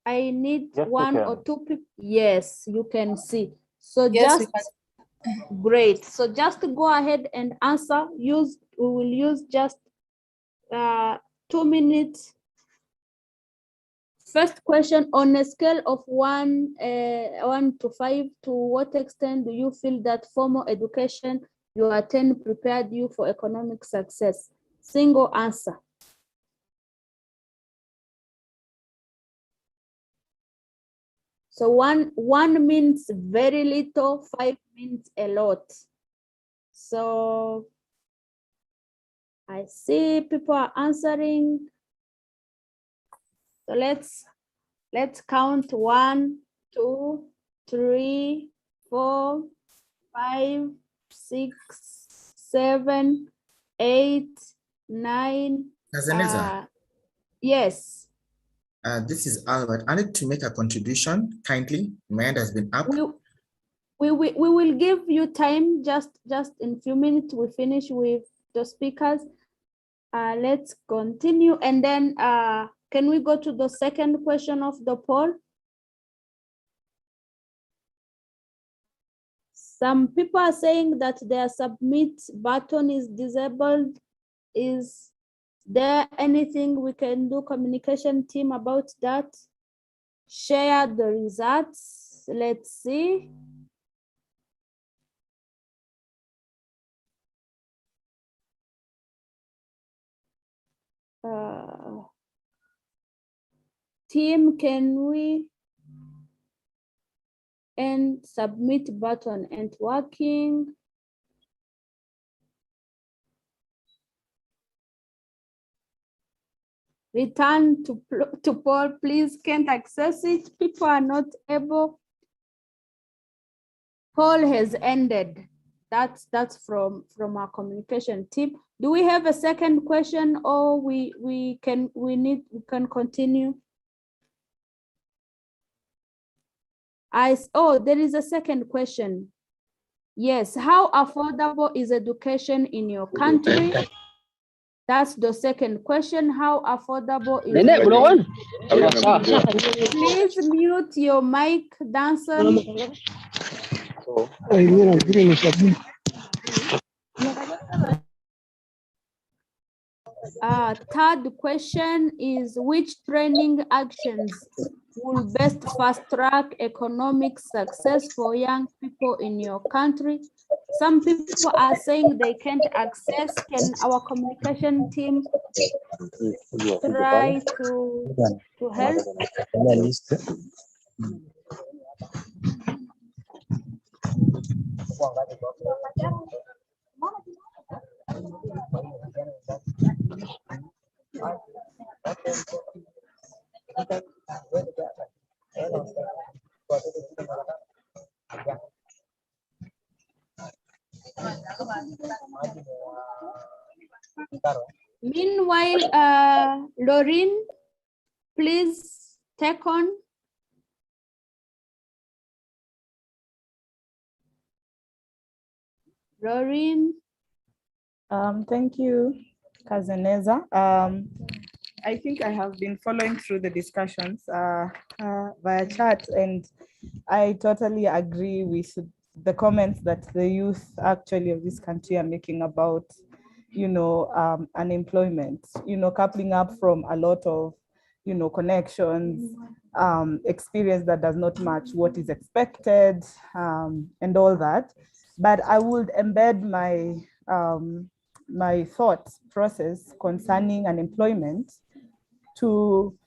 I need one or two people. Yes, you can see. So yes, just great. So just go ahead and answer. We will use just 2 minutes. First question, on a scale of 1 to 5, to what extent do you feel that formal education you attend prepared you for economic success? Single answer. So one means very little, 5 means a lot. So I see people are answering. So let's count 1, 2, 3, 4, 5, 6, 7, 8, 9. Yes. This is Albert. I need to make a contribution. Kindly, my hand has been up. We will give you time. Just in a few minutes. We finish with the speakers. Let's continue, and then can we go to the second question of the poll? Some people are saying that their submit button is disabled. Is there anything we can do, communication team, about that? Share the results. Let's see. Team, can we? And submit button ain't working. Return to poll, please. Can't access it. People are not able. Poll has ended. That's from our communication team. Do we have a second question, or we can continue? There is a second question. Yes, how affordable is education in your country? That's the second question. How affordable is it? Please mute your mic, Dancer. Third question is, which training actions will best fast track economic success for young people in your country? Some people are saying they can't access. Can our communication team try to help? Meanwhile, Lauren, please take on. Lauren. Thank you, Kazeneza. I think I have been following through the discussions via chat, and I totally agree with the comments that the youth actually of this country are making about, unemployment, coupling up from a lot of, connections, experience that does not match what is expected, and all that. But I would embed my thought process concerning unemployment to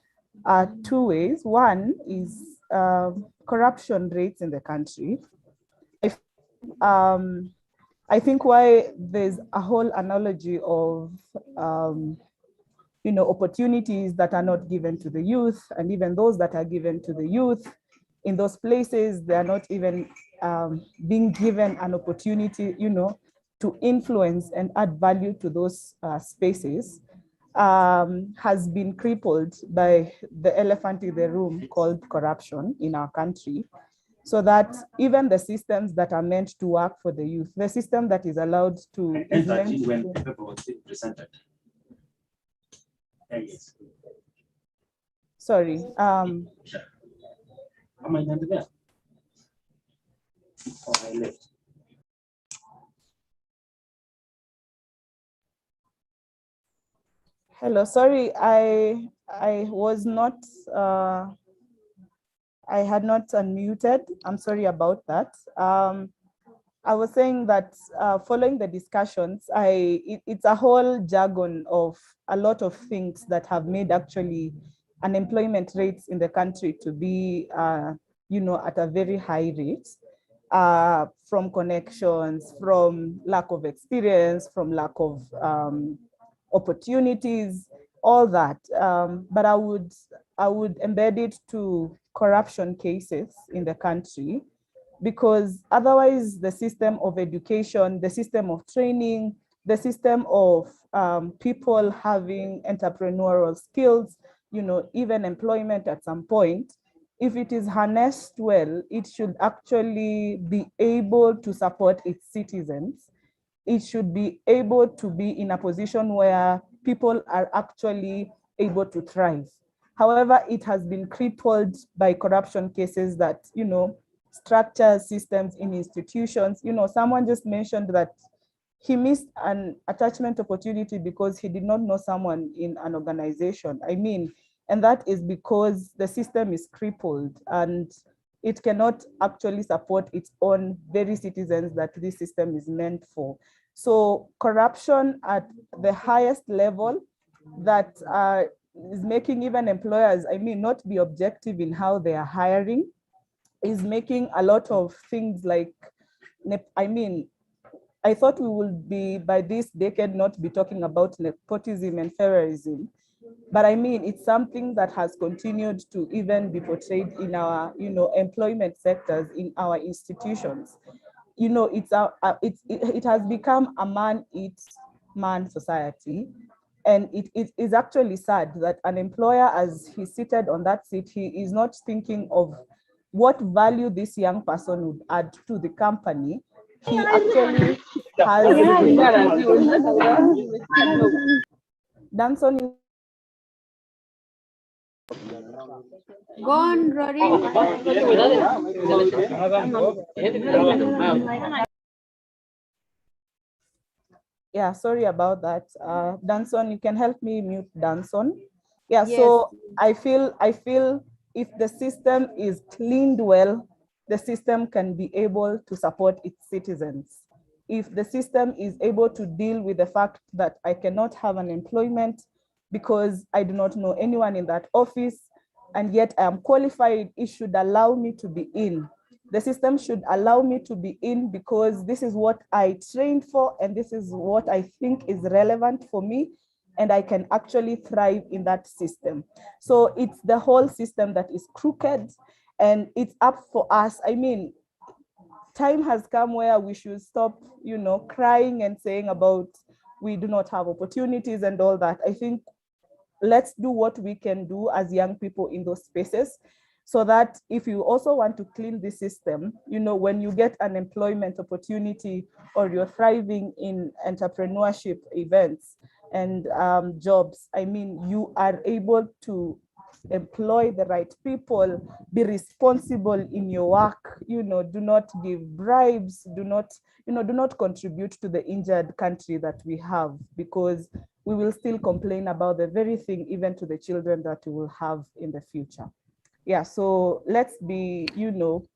two ways. One is corruption rates in the country. I think why there's a whole analogy of opportunities that are not given to the youth, and even those that are given to the youth, in those places they are not even being given an opportunity, to influence and add value to those spaces, has been crippled by the elephant in the room called corruption in our country. So that even the systems that are meant to work for the youth, the system that is allowed to implement. When the paper was presented. Yes. Sorry. Hello, sorry, I was not, I had not unmuted. I'm sorry about that. I was saying that following the discussions, it's a whole jargon of a lot of things that have made actually unemployment rates in the country to be, at a very high rate, from connections, from lack of experience, from lack of opportunities, all that. But I would embed it to corruption cases in the country, because otherwise the system of education, the system of training, the system of people having entrepreneurial skills, even employment at some point, if it is harnessed well, it should actually be able to support its citizens. It should be able to be in a position where people are actually able to thrive. However, it has been crippled by corruption cases that, structures, systems in institutions. Someone just mentioned that he missed an attachment opportunity because he did not know someone in an organization. And that is because the system is crippled and it cannot actually support its own very citizens that this system is meant for. So corruption at the highest level that is making even employers, not be objective in how they are hiring, is making a lot of things like, I thought we would be, by this decade, not be talking about nepotism and favorism. But it's something that has continued to even be portrayed in our, employment sectors, in our institutions. It has become a man-eats-man society. And it is actually sad that an employer, as he's seated on that seat, he is not thinking of what value this young person would add to the company. He actually has Danson. Go on, Rory. Yeah, sorry about that. Danson, you can help me mute Danson. Yeah, Yes. so I feel if the system is cleaned well, the system can be able to support its citizens. If the system is able to deal with the fact that I cannot have an employment because I do not know anyone in that office, and yet I am qualified, it should allow me to be in. The system should allow me to be in because this is what I trained for and this is what I think is relevant for me, and I can actually thrive in that system. So it's the whole system that is crooked, and it's up for us. Time has come where we should stop, crying and saying about we do not have opportunities and all that. I think let's do what we can do as young people in those spaces, so that if you also want to clean the system, when you get an employment opportunity or you're thriving in entrepreneurship events and jobs, you are able to employ the right people, be responsible in your work, do not give bribes, do not contribute to the injured country that we have, because we will still complain about the very thing even to the children that we will have in the future. Yeah, so let's be,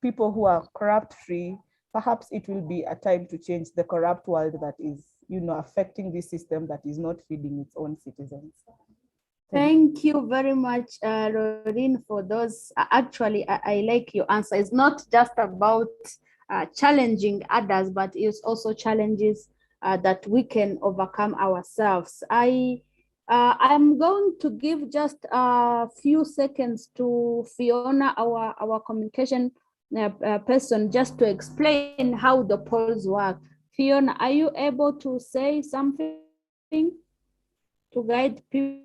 people who are corrupt free. Perhaps it will be a time to change the corrupt world that is, affecting this system that is not feeding its own citizens. Thank you very much, Rorin, for those. Actually, I like your answer. It's not just about challenging others, but it's also challenges that we can overcome ourselves. I'm going to give just a few seconds to Fiona, our communication person, just to explain how the polls work. Fiona, are you able to say something to guide people?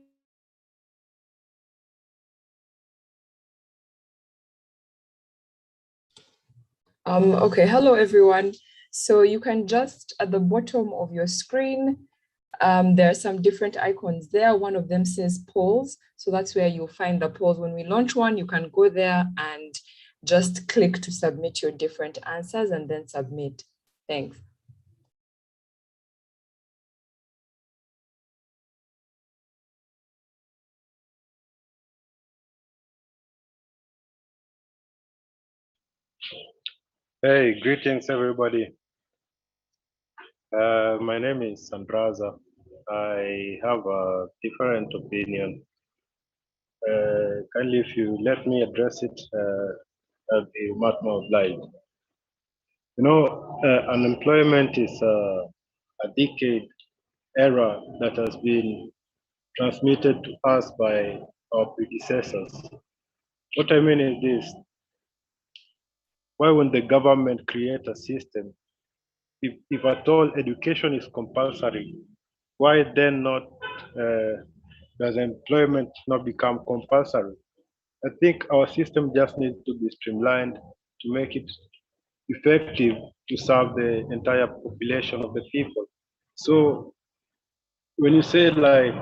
Okay, hello everyone. So you can just, at the bottom of your screen, there are some different icons there. One of them says polls. So that's where you'll find the polls. When we launch one, you can go there and just click to submit your different answers and then submit. Thanks. Hey, greetings everybody. My name is Sandraza. I have a different opinion. Kindly, if you let me address it, I'll be much more obliged. Unemployment is a decade era that has been transmitted to us by our predecessors. What I mean is this: why wouldn't the government create a system? If at all education is compulsory, why then not does employment not become compulsory? I think our system just needs to be streamlined to make it effective to serve the entire population of the people. So when you say like,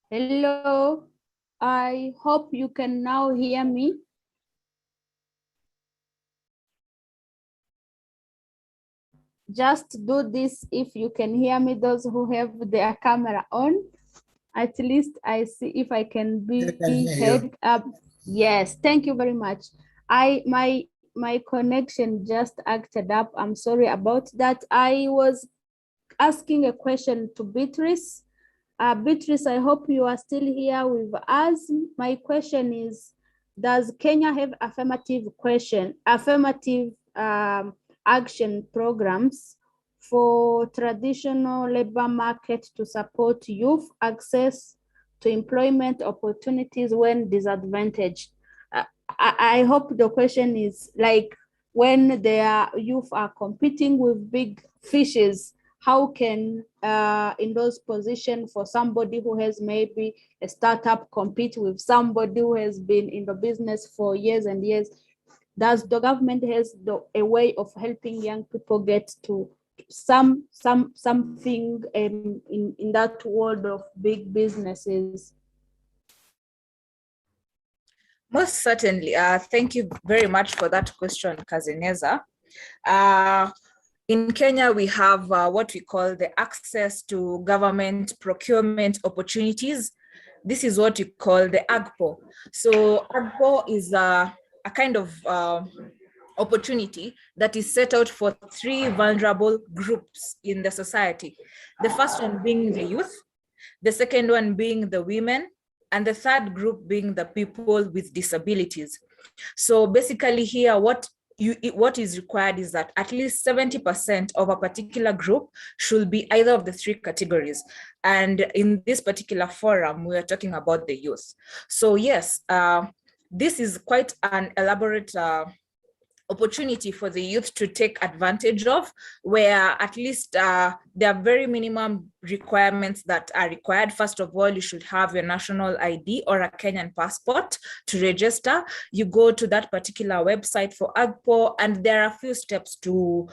Hello, I hope you can now hear me. Just do this if you can hear me, those who have their camera on. At least I see if I can be heard up. Yes, thank you very much. My connection just acted up. I'm sorry about that. I was asking a question to Beatrice. Beatrice, I hope you are still here with us. My question is, does Kenya have affirmative action programs for traditional labor market to support youth access to employment opportunities when disadvantaged? I hope the question is like, when their youth are competing with big fishes, how can in those positions for somebody who has maybe a startup compete with somebody who has been in the business for years and years? Does the government has a way of helping young people get to something in that world of big businesses? Most certainly. Thank you very much for that question, Kazineza. In Kenya, we have what we call the access to government procurement opportunities. This is what we call the AGPO. So AGPO is a kind of opportunity that is set out for 3 vulnerable groups in the society. The first one being the youth, the second one being the women, and the third group being the people with disabilities. So basically here, what is required is that at least 70% of a particular group should be either of the 3 categories. And in this particular forum, we are talking about the youth. So yes, this is quite an elaborate opportunity for the youth to take advantage of, where at least there are very minimum requirements that are required. First of all, you should have your national ID or a Kenyan passport to register. You go to that particular website for AGPO, and there are a few steps to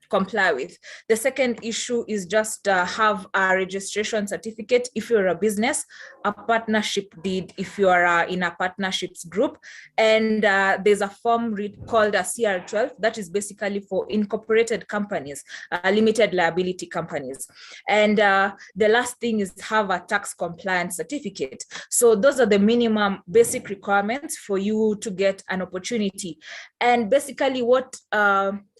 comply with. The second issue is just have a registration certificate if you're a business, a partnership deed if you are in a partnerships group, and there's a form called a CR12 that is basically for incorporated companies, limited liability companies. And the last thing is have a tax compliance certificate. So those are the minimum basic requirements for you to get an opportunity. And basically what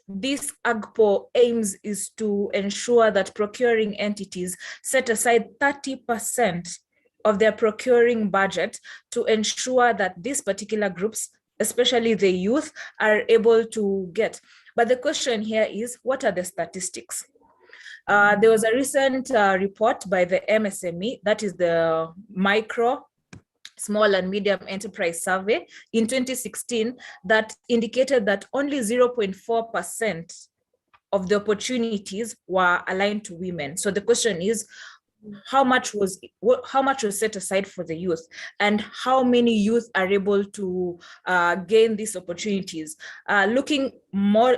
this AGPO aims is to ensure that procuring entities set aside 30% of their procuring budget to ensure that these particular groups, especially the youth, are able to get. But the question here is, what are the statistics? There was a recent report by the MSME, that is the Micro, Small and Medium Enterprise Survey in 2016, that indicated that only 0.4% of the opportunities were aligned to women. So the question is, how much was set aside for the youth, and how many youth are able to gain these opportunities? Looking more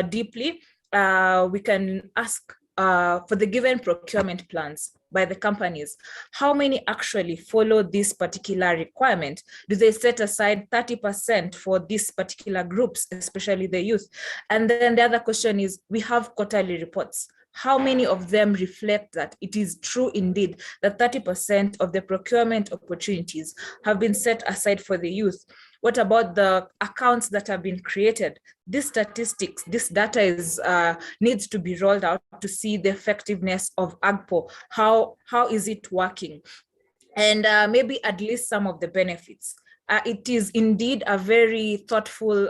deeply, we can ask for the given procurement plans by the companies, how many actually follow this particular requirement? Do they set aside 30% for these particular groups, especially the youth? And then the other question is, we have quarterly reports. How many of them reflect that it is true indeed that 30% of the procurement opportunities have been set aside for the youth? What about the accounts that have been created? This statistics, this data is needs to be rolled out to see the effectiveness of AGPO. How is it working? And maybe at least some of the benefits. It is indeed a very thoughtful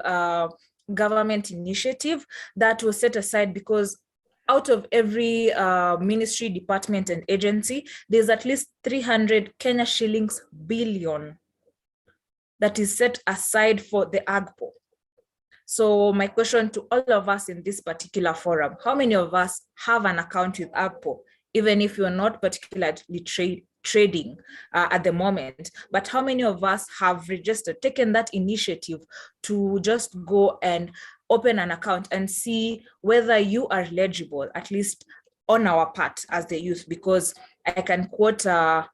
government initiative that was set aside because out of every ministry, department, and agency, there's at least 300 Kenya shillings billion that is set aside for the AGPO. So my question to all of us in this particular forum, how many of us have an account with AGPO, even if you're not particularly trading at the moment, but how many of us have registered, taken that initiative to just go and open an account and see whether you are eligible, at least on our part as the youth, because I can quote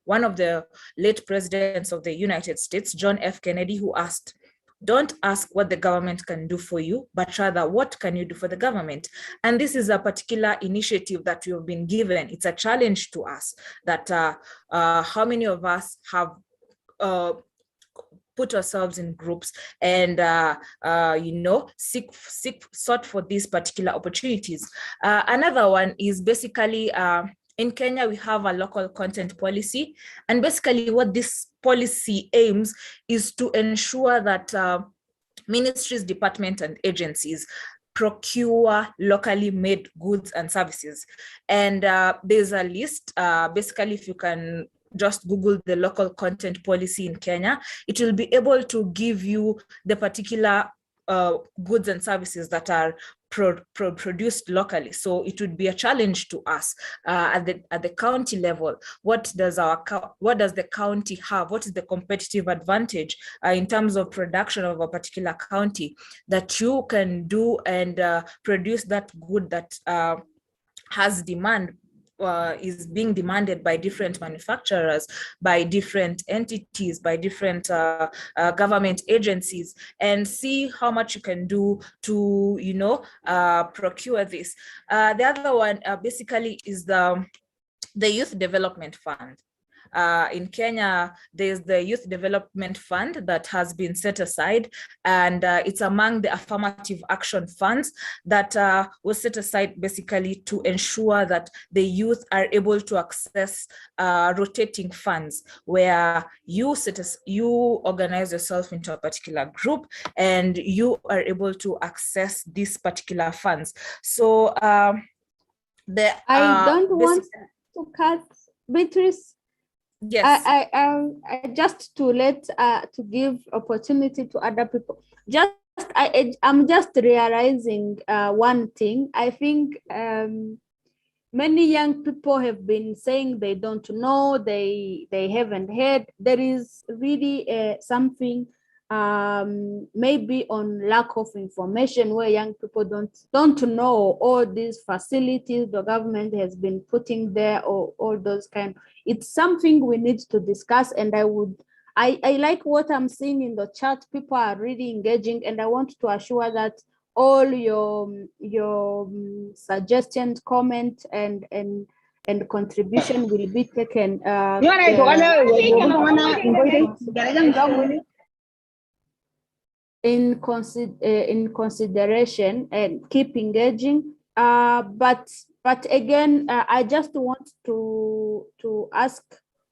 one of the late presidents of the United States, John F. Kennedy, who asked, "Don't ask what the government can do for you, but rather what can you do for the government?" And this is a particular initiative that we have been given. It's a challenge to us that how many of us have put ourselves in groups and sought for these particular opportunities. Another one is basically in Kenya, we have a local content policy. And basically what this policy aims is to ensure that ministries, departments, and agencies procure locally made goods and services. And there's a list, basically if you can just Google the local content policy in Kenya, it will be able to give you the particular goods and services that are produced locally. So it would be a challenge to us at the county level. What does the county have? What is the competitive advantage in terms of production of a particular county that you can do and produce that good that has demand, is being demanded by different manufacturers, by different entities, by different government agencies, and see how much you can do to, procure this. The other one basically is the Youth Development Fund. In Kenya, there's the Youth Development Fund that has been set aside, and it's among the affirmative action funds that was set aside basically to ensure that the youth are able to access rotating funds, where you organize yourself into a particular group and you are able to access these particular funds. So I don't want to cut Beatrice. Yes. I just to give opportunity to other people. I'm just realizing one thing. I think many young people have been saying they don't know, they haven't heard. There is really something maybe on lack of information, where young people don't know all these facilities the government has been putting there, or all those kind. It's something we need to discuss, and I like what I'm seeing in the chat. People are really engaging, and I want to assure that all your suggestions, comment, and contribution will be taken in consideration, and keep engaging. But again, I just want to ask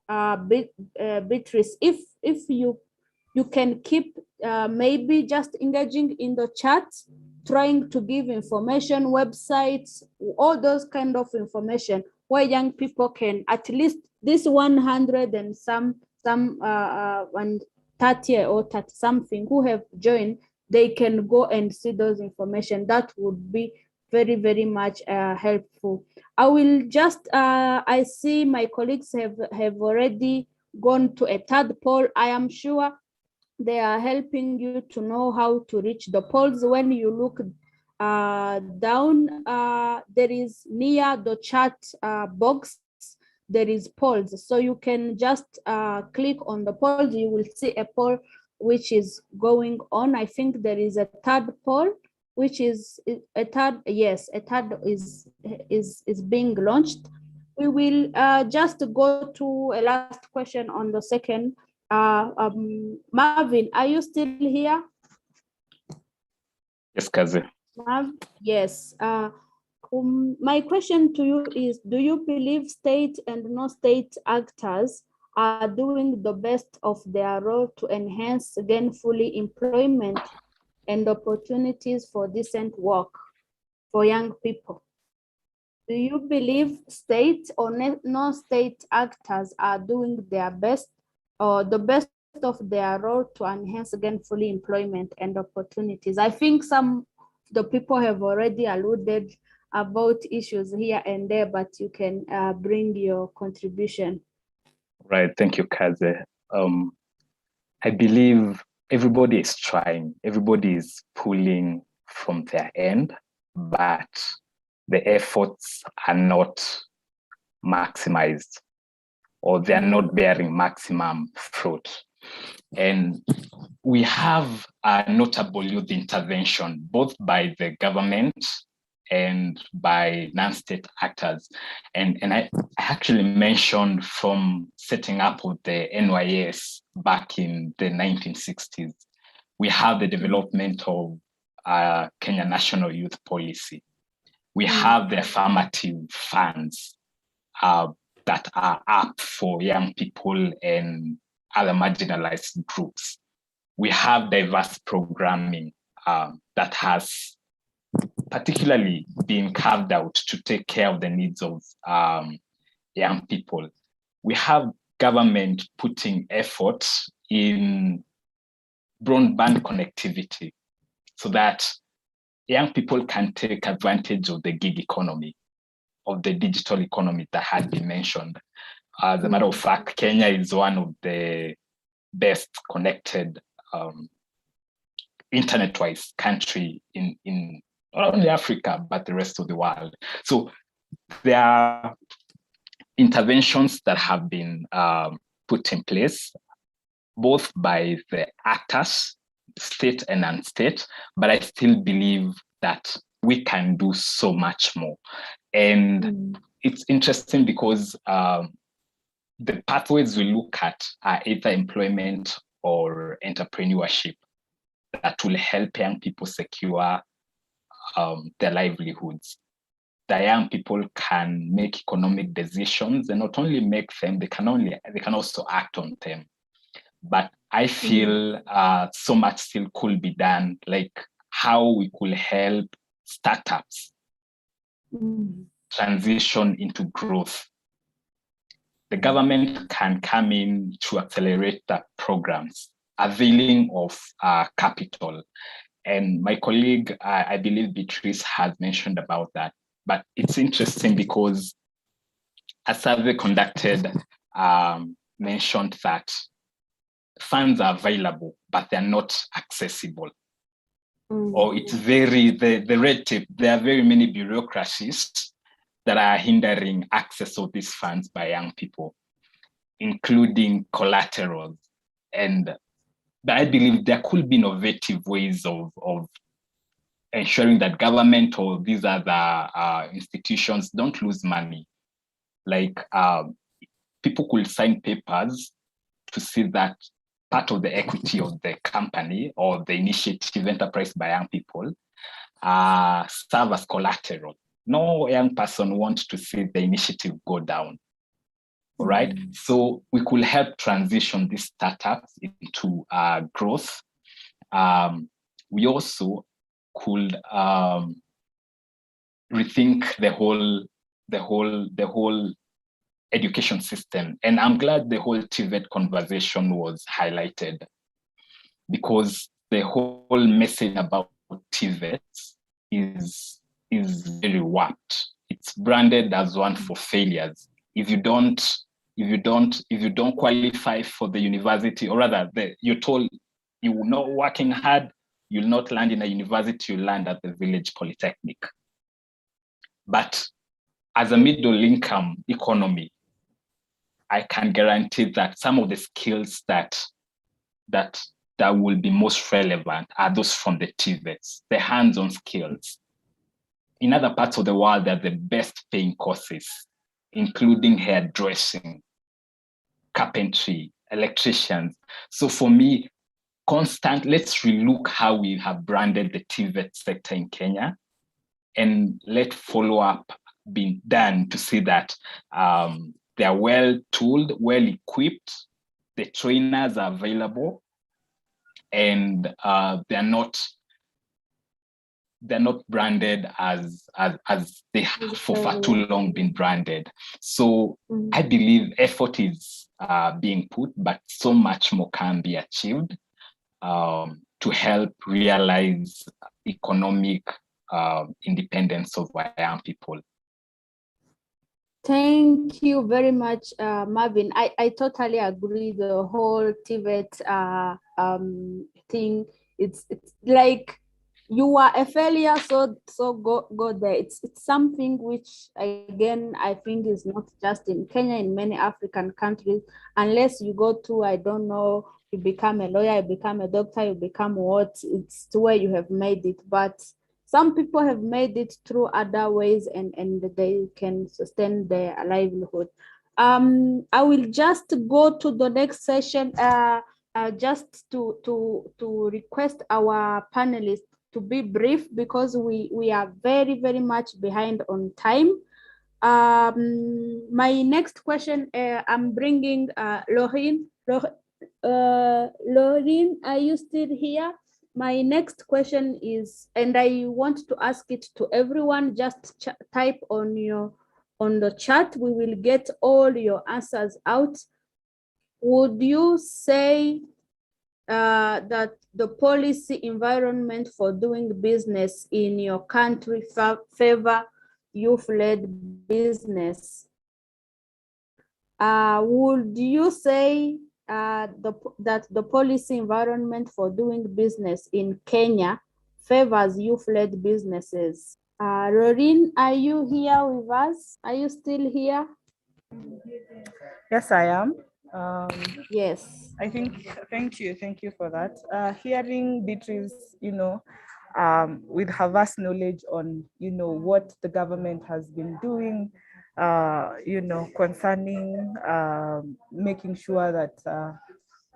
Beatrice, if you can keep maybe just engaging in the chat, trying to give information, websites, all those kind of information, where young people can, at least this 100 and some 130 or 30 something who have joined, they can go and see those information. That would be very, very much helpful. I will just, I see my colleagues have already gone to a third poll. I am sure they are helping you to know how to reach the polls. When you look down, there is near the chat box, there is polls. So you can just click on the polls. You will see a poll which is going on. I think there is a third poll, which is a third is being launched. We will just go to a last question on the second. Marvin, are you still here? Yes, Kazi. Marv, yes. My question to you is, do you believe state and non-state actors are doing the best of their role to enhance gainful employment and opportunities for decent work for young people? Do you believe state or non-state actors are doing their best, or the best of their role to enhance gainful employment and opportunities? I think some of the people have already alluded about issues here and there, but you can bring your contribution. Right, thank you, Kazi. I believe everybody is trying, everybody is pulling from their end, but the efforts are not maximized. or they are not bearing maximum fruit. And we have a notable youth intervention, both by the government and by non-state actors. And I actually mentioned from setting up of the NYS back in the 1960s, we have the development of Kenya National Youth Policy. We have the affirmative funds that are up for young people and other marginalized groups. We have diverse programming that has particularly been carved out to take care of the needs of young people. We have government putting effort in broadband connectivity so that young people can take advantage of the gig economy, of the digital economy that had been mentioned. As a matter of fact, Kenya is one of the best connected internet-wise country in not only Africa, but the rest of the world. So there are interventions that have been put in place, both by the actors, state and non-state, but I still believe that we can do so much more. And it's interesting because the pathways we look at are either employment or entrepreneurship that will help young people secure their livelihoods. The young people can make economic decisions, and not only make them, they can also act on them. But I feel so much still could be done, like how we could help startups transition into growth. The government can come in to accelerate the programs, availing of capital. And my colleague, I believe Beatrice has mentioned about that. But it's interesting because a survey conducted mentioned that funds are available, but they're not accessible. Or it's the red tape, there are very many bureaucracies that are hindering access of these funds by young people, including collaterals. And I believe there could be innovative ways of ensuring that government or these other institutions don't lose money. Like people could sign papers to see that part of the equity of the company or the initiative enterprise by young people serve as collateral. No young person wants to see the initiative go down. All right. So we could help transition these startups into growth. We also could rethink the whole education system. And I'm glad the whole TVET conversation was highlighted, because the whole message about TVET is very warped. It's branded as one for failures. If you don't qualify for the university, or rather you're told you're not working hard, you'll not land in a university, you'll land at the village polytechnic. But as a middle income economy, I can guarantee that some of the skills that will be most relevant are those from the TVETs, the hands-on skills. In other parts of the world, they're the best paying courses, including hairdressing, carpentry, electricians. So for me, let's relook how we have branded the TVET sector in Kenya, and let follow-up be done to see that they are well-tooled, well-equipped, the trainers are available, and they're not branded as they have for far too long been branded. So I believe effort is being put, but so much more can be achieved to help realize economic independence of our young people. Thank you very much, Marvin. I totally agree. The whole TVET thing, it's like you are a failure, so go there. It's something which, again, I think is not just in Kenya, in many African countries, unless you go to, I don't know, you become a lawyer, you become a doctor, you become what, it's to where you have made it. But some people have made it through other ways, and they can sustain their livelihood. I will just go to the next session, just to request our panelists to be brief, because we are very, very much behind on time. My next question, I'm bringing Laureen. Laureen, are you still here? My next question is, and I want to ask it to everyone, just type on the chat. We will get all your answers out. Would you say that the policy environment for doing business in your country favor youth-led business? Would you say that the policy environment for doing business in Kenya favors youth-led businesses? Rorin, are you here with us? Are you still here? Yes, I am. Yes. I think, thank you for that. Hearing Beatrice, with her vast knowledge on, what the government has been doing, concerning making sure that,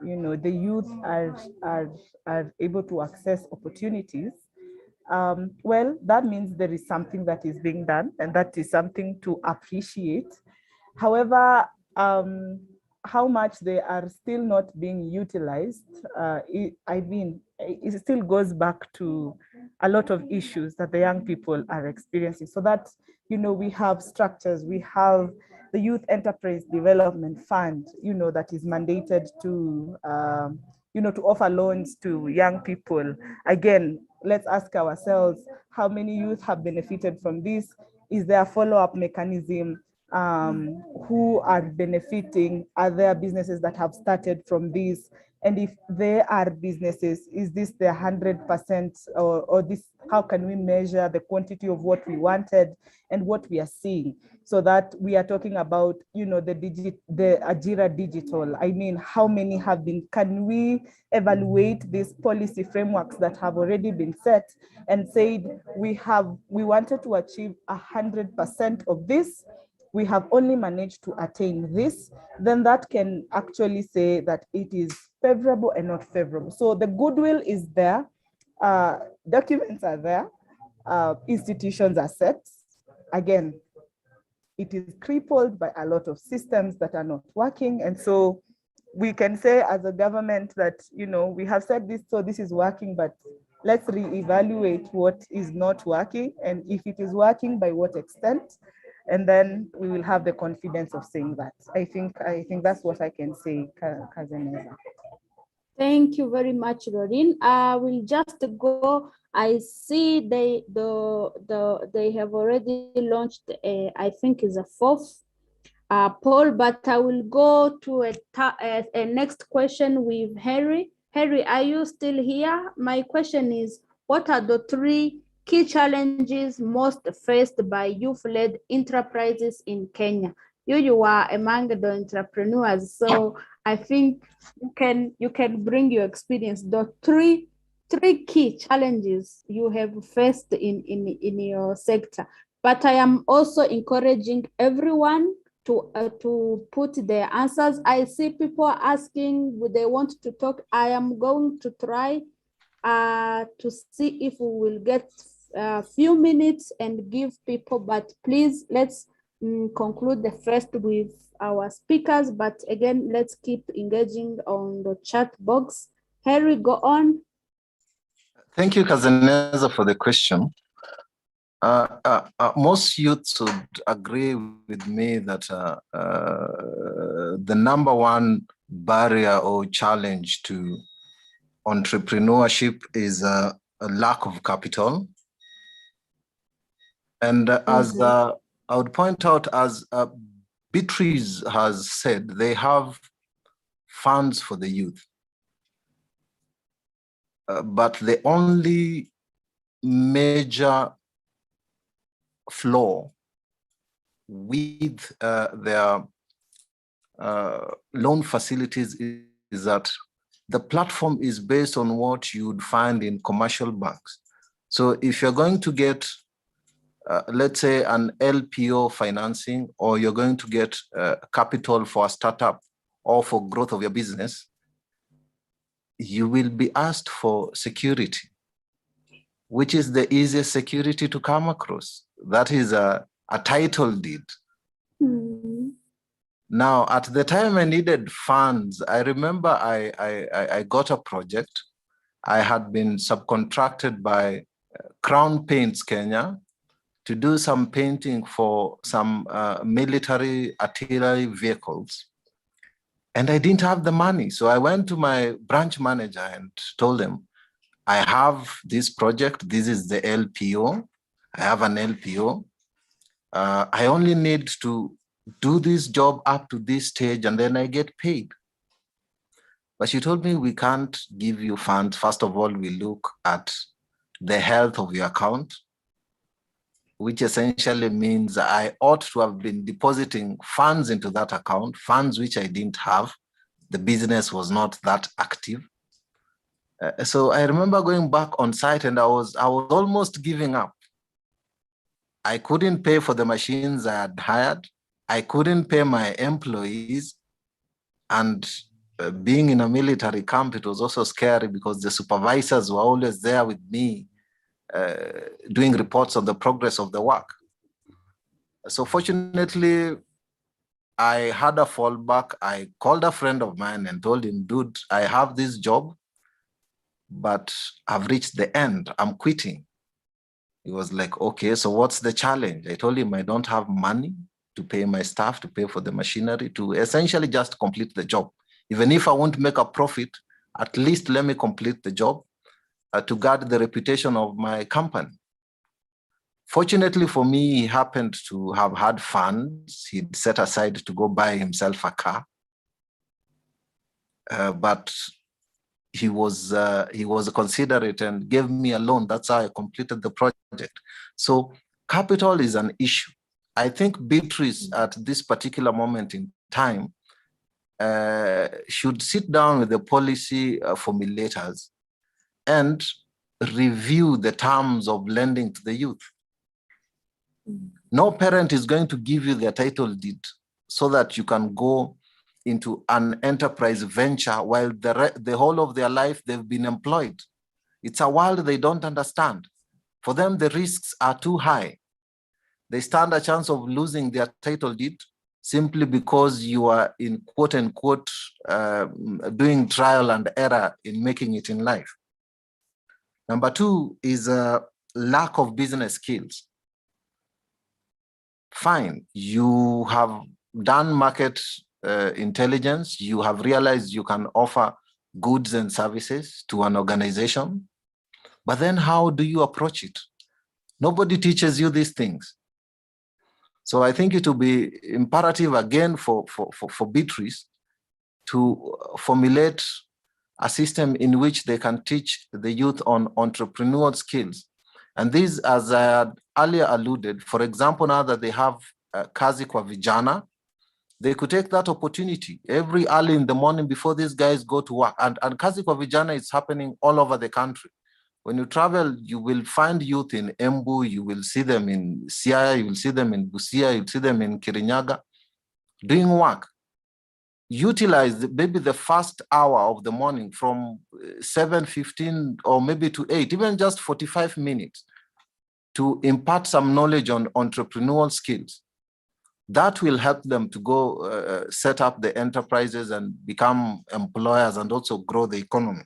the youth are able to access opportunities. Well, that means there is something that is being done, and that is something to appreciate. However, how much they are still not being utilized, it still goes back to a lot of issues that the young people are experiencing. So that, we have structures, we have the Youth Enterprise Development Fund, that is mandated to, to offer loans to young people. Again, let's ask ourselves, how many youth have benefited from this? Is there a follow-up mechanism? Who are benefiting? Are there businesses that have started from this? And if there are businesses, is this the 100% or this? How can we measure the quantity of what we wanted and what we are seeing? So that we are talking about, the Algeria digital. I mean, how many have been? Can we evaluate these policy frameworks that have already been set and said we wanted to achieve 100% of this? We have only managed to attain this, then that can actually say that it is favorable and not favorable. So the goodwill is there, documents are there, institutions are set. Again, it is crippled by a lot of systems that are not working. And so we can say as a government that, we have said this, so this is working, but let's reevaluate what is not working. And if it is working, by what extent? And then we will have the confidence of saying that. I think that's what I can say, Kazeneza. Thank you very much, Rorin. I will just go. I see they have already launched I think is a fourth poll, but I will go to a next question with Harry. Harry, are you still here? My question is, what are the 3 key challenges most faced by youth-led enterprises in Kenya? You are among the entrepreneurs, so I think you can bring your experience. The three key challenges you have faced in your sector. But I am also encouraging everyone to put their answers. I see people asking, would they want to talk? I am going to try to see if we will get a few minutes and give people, but please let's conclude the first with our speakers. But again, let's keep engaging on the chat box. Harry, go on. Thank you, Kazeneza, for the question. Most youths would agree with me that the number one barrier or challenge to entrepreneurship is a lack of capital. And as I would point out, as Beatrice has said, they have funds for the youth. But the only major flaw with their loan facilities is that the platform is based on what you'd find in commercial banks. So if you're going to get, let's say, an LPO financing, or you're going to get capital for a startup or for growth of your business, you will be asked for security, which is the easiest security to come across. That is a title deed. Now, at the time I needed funds, I remember I got a project. I had been subcontracted by Crown Paints Kenya to do some painting for some military artillery vehicles. And I didn't have the money. So I went to my branch manager and told him, I have this project. This is the LPO. I have an LPO. I only need to do this job up to this stage and then I get paid. But she told me, we can't give you funds. First of all, we look at the health of your account, which essentially means I ought to have been depositing funds into that account, funds which I didn't have. The business was not that active. So I remember going back on site and I was almost giving up. I couldn't pay for the machines I had hired. I couldn't pay my employees. And being in a military camp, it was also scary because the supervisors were always there with me, doing reports on the progress of the work. So fortunately, I had a fallback. I called a friend of mine and told him, dude, I have this job, but I've reached the end. I'm quitting. He was like, okay, so what's the challenge? I told him I don't have money to pay my staff, to pay for the machinery, to essentially just complete the job. Even if I won't make a profit, at least let me complete the job to guard the reputation of my company. Fortunately for me, he happened to have had funds. He'd set aside to go buy himself a car. But he was considerate and gave me a loan. That's how I completed the project. So capital is an issue. I think Beatrice at this particular moment in time should sit down with the policy formulators and review the terms of lending to the youth. No parent is going to give you their title deed so that you can go into an enterprise venture while the whole of their life they've been employed. It's a world they don't understand. For them, the risks are too high. They stand a chance of losing their title deed simply because you are in quote unquote doing trial and error in making it in life. Number two is a lack of business skills. Fine, you have done market intelligence, you have realized you can offer goods and services to an organization, but then how do you approach it? Nobody teaches you these things. So I think it will be imperative again for Beatrice to formulate a system in which they can teach the youth on entrepreneurial skills. And these, as I had earlier alluded, for example, now that they have Kazi kwa Vijana, they could take that opportunity every early in the morning before these guys go to work. And Kazi kwa Vijana is happening all over the country. When you travel, you will find youth in Embu, you will see them in Siaya, you will see them in Busia, you'll see them in Kirinyaga, doing work. Utilize maybe the first hour of the morning from 7:15 or maybe to 8, even just 45 minutes to impart some knowledge on entrepreneurial skills. That will help them to go set up the enterprises and become employers and also grow the economy.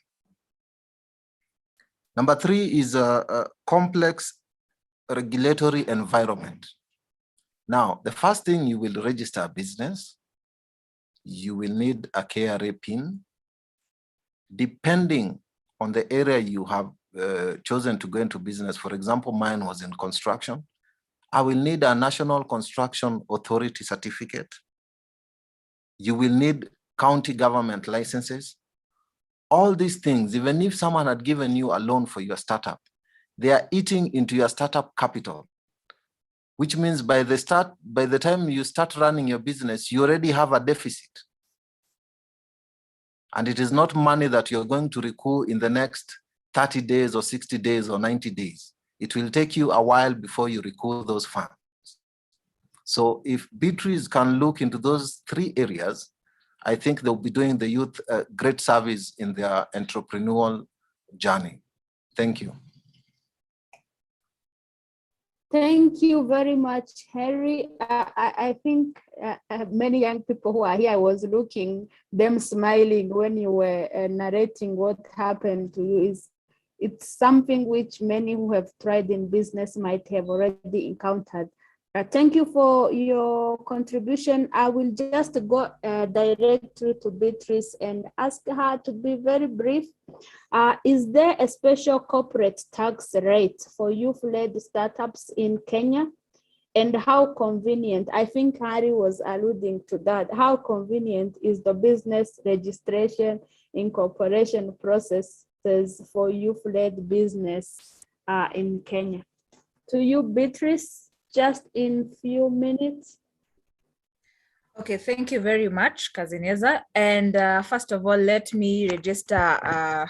Number three is a complex regulatory environment. Now, the first thing, you will register a business. You will need a KRA PIN. Depending on the area you have chosen to go into business, for example, mine was in construction, I will need a National Construction Authority certificate. You will need county government licenses. All these things, even if someone had given you a loan for your startup, they are eating into your startup capital, which means by the time you start running your business, you already have a deficit. And it is not money that you're going to recoup in the next 30 days or 60 days or 90 days. It will take you a while before you recoup those funds. So if Beatrice can look into those 3 areas, I think they'll be doing the youth great service in their entrepreneurial journey. Thank you. Thank you very much, Harry. I think many young people who are here, I was looking, them smiling when you were narrating what happened to you. It's something which many who have tried in business might have already encountered. Thank you for your contribution. I will just go direct to Beatrice and ask her to be very brief. Is there a special corporate tax rate for youth-led startups in Kenya? And how convenient, I think Harry was alluding to that, how convenient is the business registration incorporation processes for youth-led business in Kenya? To you, Beatrice, just in few minutes. Okay, thank you very much, Kazineza. And first of all, let me register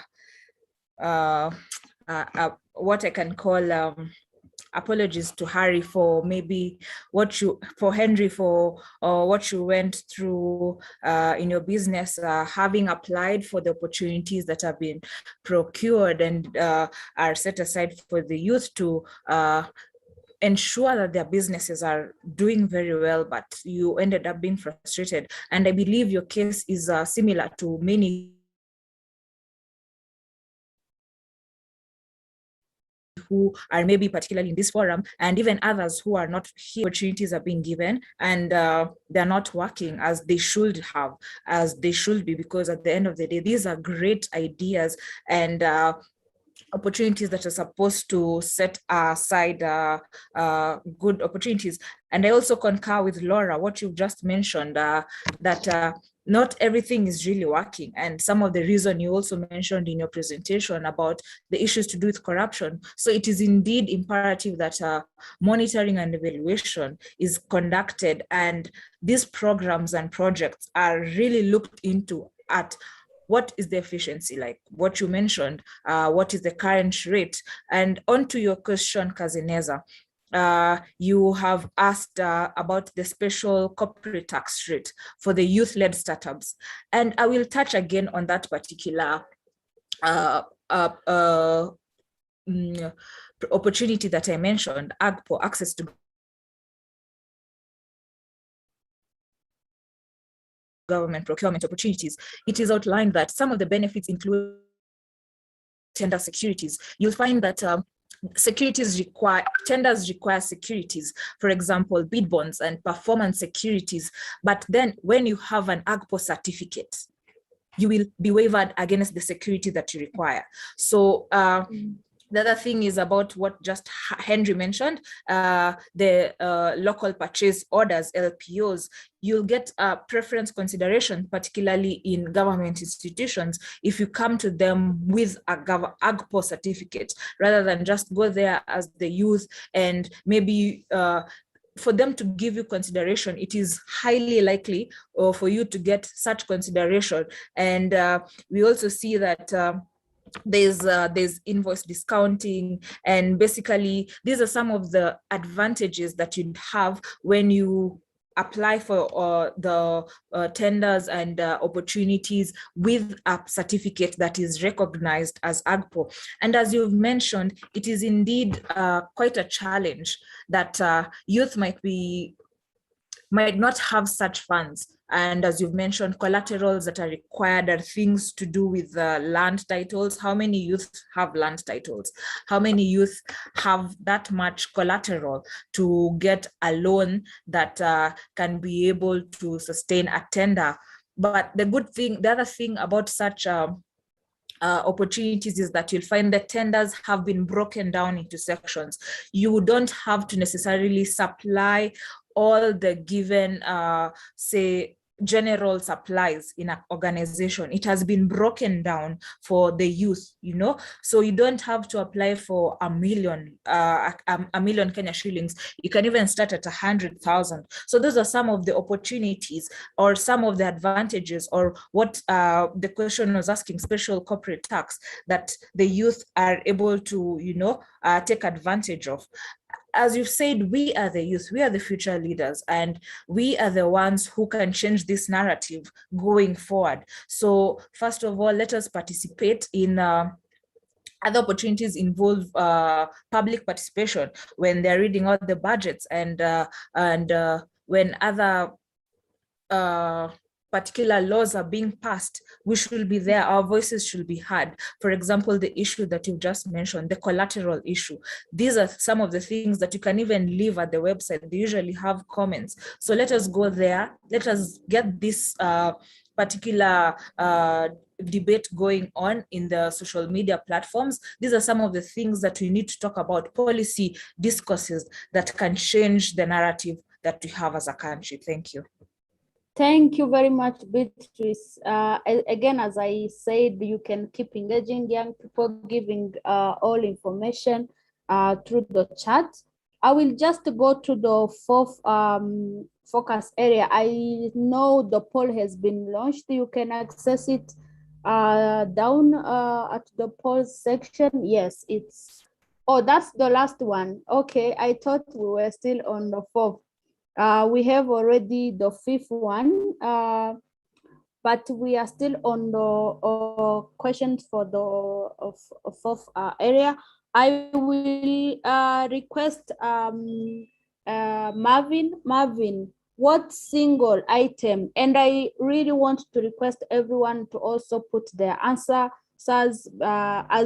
what I can call apologies to Harry for maybe what you went through in your business, having applied for the opportunities that have been procured and are set aside for the youth to ensure that their businesses are doing very well, but you ended up being frustrated. And I believe your case is similar to many who are maybe particularly in this forum, and even others who are not here. Opportunities are being given and they're not working as they should have, as they should be, because at the end of the day, these are great ideas and opportunities that are supposed to set aside good opportunities. And I also concur with Laura, what you just mentioned, that not everything is really working. And some of the reason you also mentioned in your presentation about the issues to do with corruption. So it is indeed imperative that monitoring and evaluation is conducted, and these programs and projects are really looked into at what is the efficiency, like what you mentioned, what is the current rate? And onto your question, Kazineza, you have asked about the special corporate tax rate for the youth-led startups. And I will touch again on that particular opportunity that I mentioned, AGPO, access to government procurement opportunities. It is outlined that some of the benefits include tender securities. You'll find that tenders require securities, for example, bid bonds and performance securities. But then when you have an AGPO certificate, you will be waived against the security that you require. So the other thing is about what just Henry mentioned, the local purchase orders, LPOs. You'll get a preference consideration, particularly in government institutions, if you come to them with a AGPO certificate, rather than just go there as the youth and maybe for them to give you consideration. It is highly likely for you to get such consideration. And we also see that there's invoice discounting, and basically these are some of the advantages that you'd have when you apply for the tenders and opportunities with a certificate that is recognized as AGPO. And as you've mentioned, it is indeed quite a challenge that youth might not have such funds. And as you've mentioned, collaterals that are required are things to do with land titles. How many youth have land titles? How many youth have that much collateral to get a loan that can be able to sustain a tender? But the other thing about such opportunities is that you'll find that tenders have been broken down into sections. You don't have to necessarily supply all the given, say, general supplies in an organization. It has been broken down for the youth, so you don't have to apply for a million Kenya shillings. You can even start at 100,000. So those are some of the opportunities or some of the advantages, or what the question was asking, special corporate tax that the youth are able to, take advantage of. As you've said, we are the youth, we are the future leaders, and we are the ones who can change this narrative going forward. So first of all, let us participate in other opportunities involve public participation when they're reading out the budgets, and when other particular laws are being passed, we should be there, our voices should be heard. For example, the issue that you just mentioned, the collateral issue. These are some of the things that you can even leave at the website. They usually have comments. So let us go there. Let us get this particular debate going on in the social media platforms. These are some of the things that we need to talk about, policy discourses that can change the narrative that we have as a country. Thank you. Thank you very much, Beatrice. Again, as I said, you can keep engaging young people, giving all information through the chat. I will just go to the fourth focus area. I know the poll has been launched. You can access it down at the polls section. Yes, that's the last one. Okay, I thought we were still on the fourth. We have already the fifth one, but we are still on the questions for the fourth area. I will request Marvin, what single item, and I really want to request everyone to also put their answers as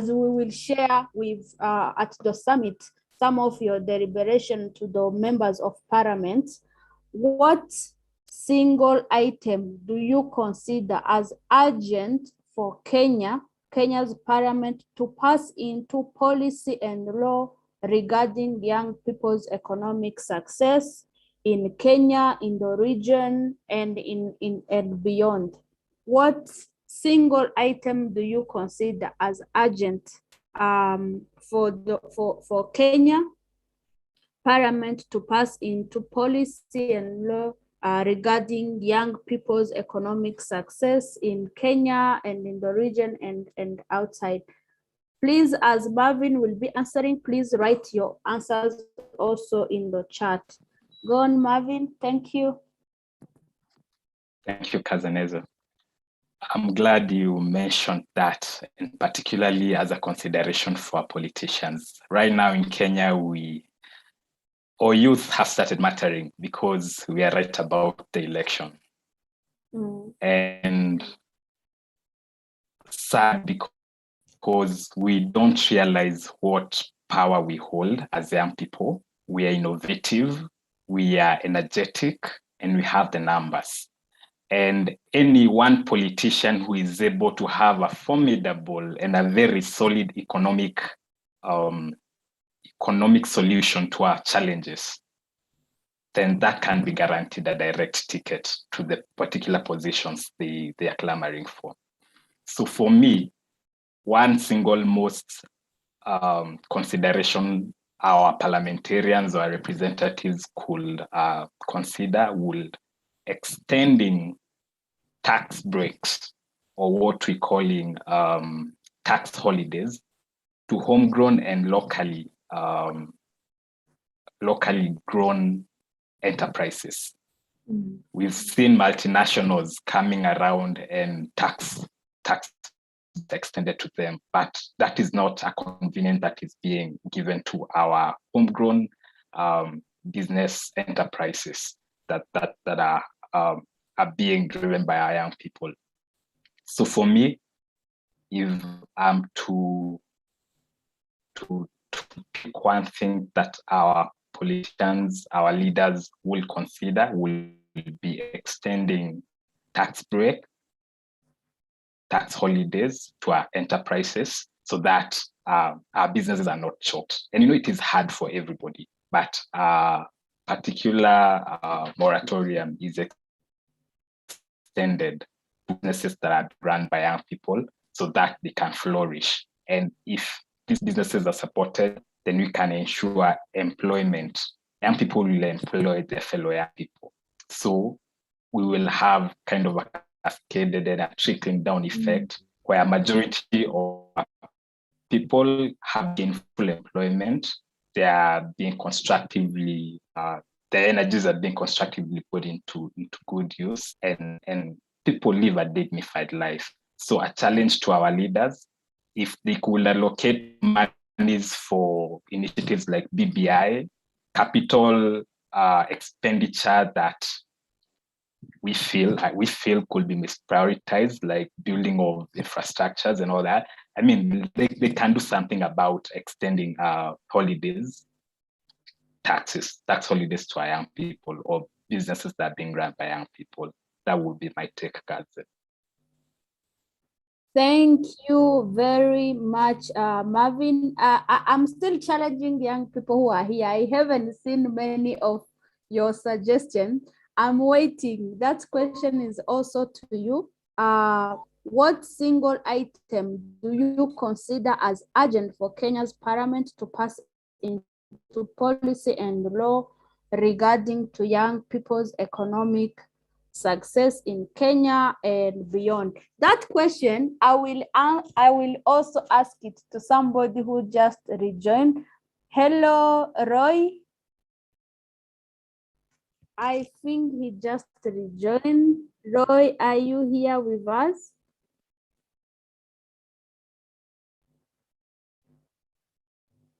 we will share with at the summit some of your deliberation to the members of parliament. What single item do you consider as urgent for Kenya's parliament to pass into policy and law regarding young people's economic success in Kenya, in the region, and and beyond? What single item do you consider as urgent for Kenya Parliament to pass into policy and law regarding young people's economic success in Kenya and in the region and outside? Please, as Marvin will be answering, please write your answers also in the chat. Go on, Marvin. Thank you. Thank you, Kazanezo. I'm glad you mentioned that, and particularly as a consideration for politicians. Right now in Kenya, our youth have started mattering because we are right about the election. And sad because we don't realize what power we hold as young people. We are innovative, we are energetic, and we have the numbers. And any one politician who is able to have a formidable and a very solid economic solution to our challenges, then that can be guaranteed a direct ticket to the particular positions they are clamoring for. So for me, one single most consideration our parliamentarians or representatives could consider would extending tax breaks, or what we're calling tax holidays, to homegrown and locally grown enterprises. We've seen multinationals coming around and tax extended to them, but that is not a convenience that is being given to our homegrown business enterprises that are being driven by our young people. So for me, if I'm to pick one thing that our politicians, our leaders will consider, will be extending tax holidays to our enterprises so that our businesses are not choked. And it is hard for everybody, but particular moratorium is extended businesses that are run by young people so that they can flourish. And if these businesses are supported, then we can ensure employment. Young people will employ their fellow young people. So we will have kind of a cascaded and a trickling down effect where a majority of people have gainful employment. They are being constructively, their energies are being constructively put into good use, and people live a dignified life. So a challenge to our leaders, if they could allocate monies for initiatives like BBI, capital expenditure that we feel could be misprioritized, like building of infrastructures and all that. I mean, they can do something about extending holidays, tax holidays to our young people, or businesses that are being run by young people. That would be my take, Kazi. Thank you very much, Marvin. I'm still challenging young people who are here. I haven't seen many of your suggestions. I'm waiting. That question is also to you. What single item do you consider as urgent for Kenya's parliament to pass into policy and law regarding to young people's economic success in Kenya and beyond? That question, I will also ask it to somebody who just rejoined. Hello, Roy. I think he just rejoined. Roy, are you here with us?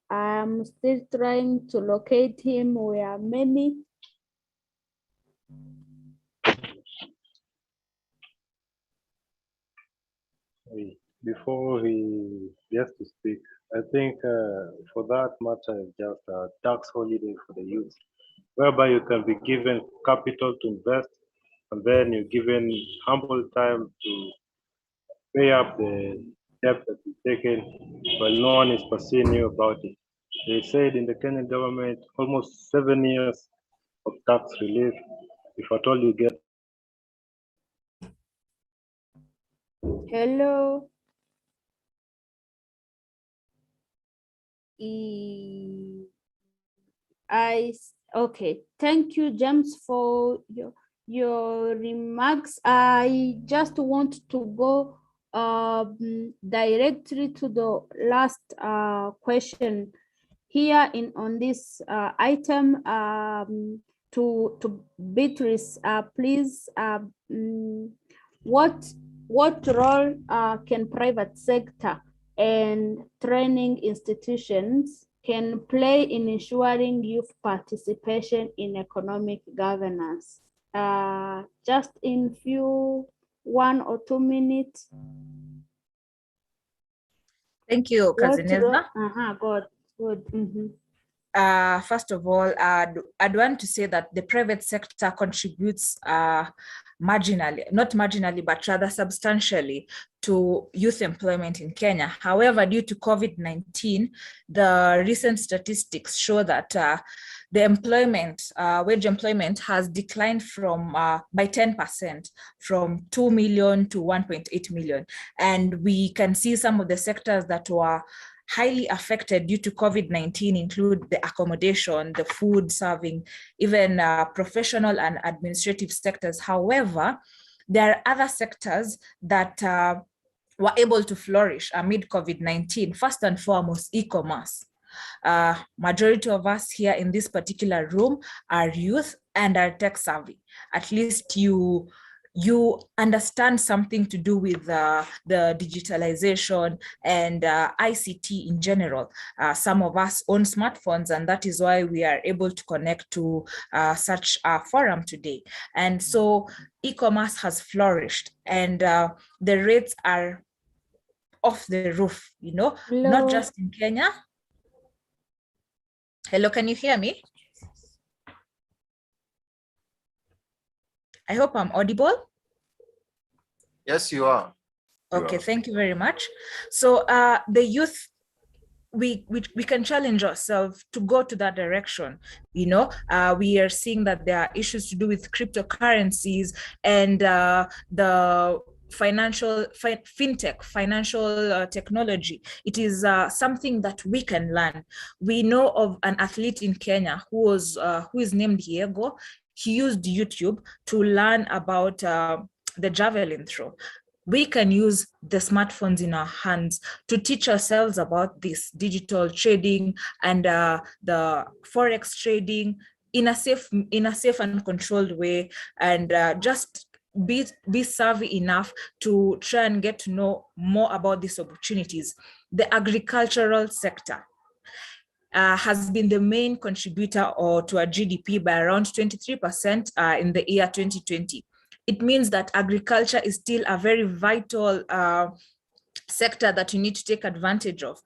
I'm still trying to locate him. We are many. Before he gets to speak, I think for that matter, it's just a tax holiday for the youth, whereby you can be given capital to invest, and then you're given ample time to pay up the debt that you've taken, while no one is pursuing you about it. They said in the Kenyan government, almost 7 years of tax relief, if at all you get. Hello. Okay, thank you, James, for your remarks. I just want to go directly to the last question here on this item. To Beatrice, please, what role can private sector and training institutions can play in ensuring youth participation in economic governance? Just in 1 or 2 minutes. Thank you, Kazineza. Good. Mm-hmm. First of all, I'd want to say that the private sector contributes marginally, not marginally, but rather substantially to youth employment in Kenya. However, due to COVID-19, the recent statistics show that the employment, wage employment has declined from by 10%, from 2 million to 1.8 million. And we can see some of the sectors that were highly affected due to COVID-19 include the accommodation, the food serving, even professional and administrative sectors. However, there are other sectors that were able to flourish amid COVID-19. First and foremost, e-commerce. Majority of us here in this particular room are youth and are tech savvy. At least you understand something to do with the digitalization and ICT in general. Some of us own smartphones, and that is why we are able to connect to such a forum today. And so e-commerce has flourished, and the rates are off the roof, you know. Hello. Not just in Kenya. Hello, can you hear me? I hope I'm audible. Yes, you are. Okay, thank you very much. So the youth we can challenge ourselves to go to that direction. You know, we are seeing that there are issues to do with cryptocurrencies and the fintech, financial technology. It is something that we can learn. We know of an athlete in Kenya who is named Diego. He used YouTube to learn about the javelin throw. We can use the smartphones in our hands to teach ourselves about this digital trading and the forex trading in a safe and controlled way, and just be savvy enough to try and get to know more about these opportunities. The agricultural sector has been the main contributor to our GDP by around 23% in the year 2020. It means that agriculture is still a very vital sector that you need to take advantage of.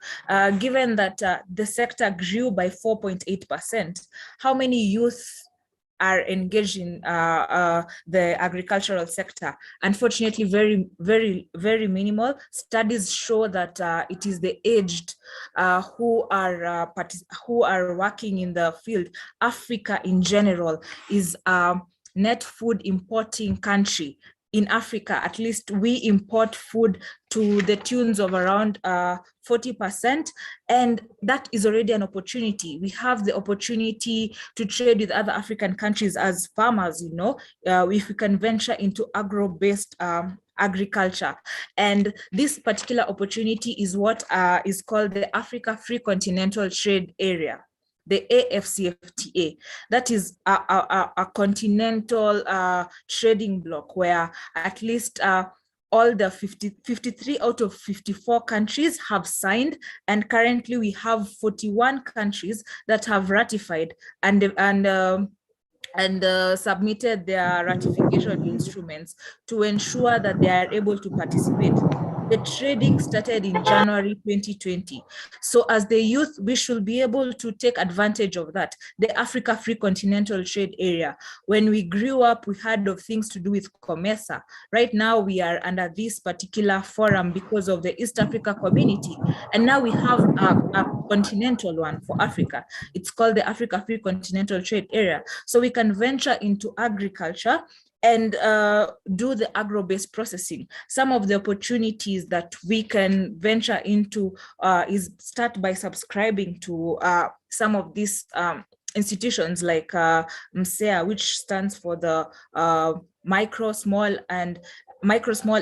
Given that the sector grew by 4.8%, how many youth are engaged in the agricultural sector? Unfortunately, very, very, very minimal. Studies show that it is the aged who are working in the field. Africa in general is net food importing country. In Africa, at least we import food to the tunes of around 40%, and that is already an opportunity. We have the opportunity to trade with other African countries as farmers, you know, if we can venture into agro-based agriculture. And this particular opportunity is what is called the Africa Free Continental Trade Area, the AFCFTA. That is a continental trading bloc where at least all the 53 out of 54 countries have signed, and currently we have 41 countries that have ratified and submitted their ratification instruments to ensure that they are able to participate. The trading started in January 2020. So as the youth, we should be able to take advantage of that, the Africa Free Continental Trade Area. When we grew up, we heard of things to do with COMESA. Right now, we are under this particular forum because of the East Africa community. And now we have a continental one for Africa. It's called the Africa Free Continental Trade Area. So we can venture into agriculture and do the agro-based processing. Some of the opportunities that we can venture into is start by subscribing to some of these institutions like MSEA, which stands for the Micro, Small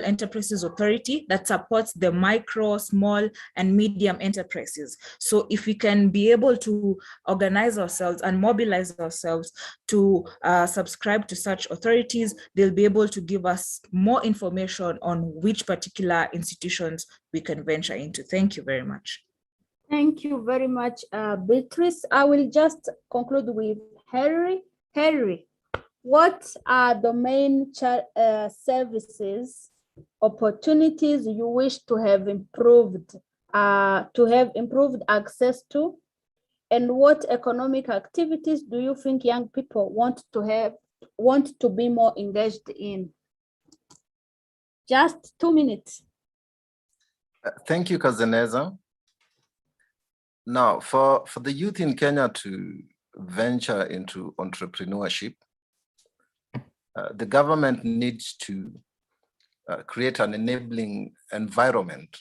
Enterprises Authority, that supports the micro, small, and medium enterprises. So if we can be able to organize ourselves and mobilize ourselves to subscribe to such authorities, they'll be able to give us more information on which particular institutions we can venture into. Thank you very much. Thank you very much, Beatrice. I will just conclude with Henry. Henry, what are the main services, opportunities you wish to have improved access to, and what economic activities do you think young people want to be more engaged in? Just 2 minutes. Thank you, Kazeneza. Now, for the youth in Kenya to venture into entrepreneurship, the government needs to create an enabling environment.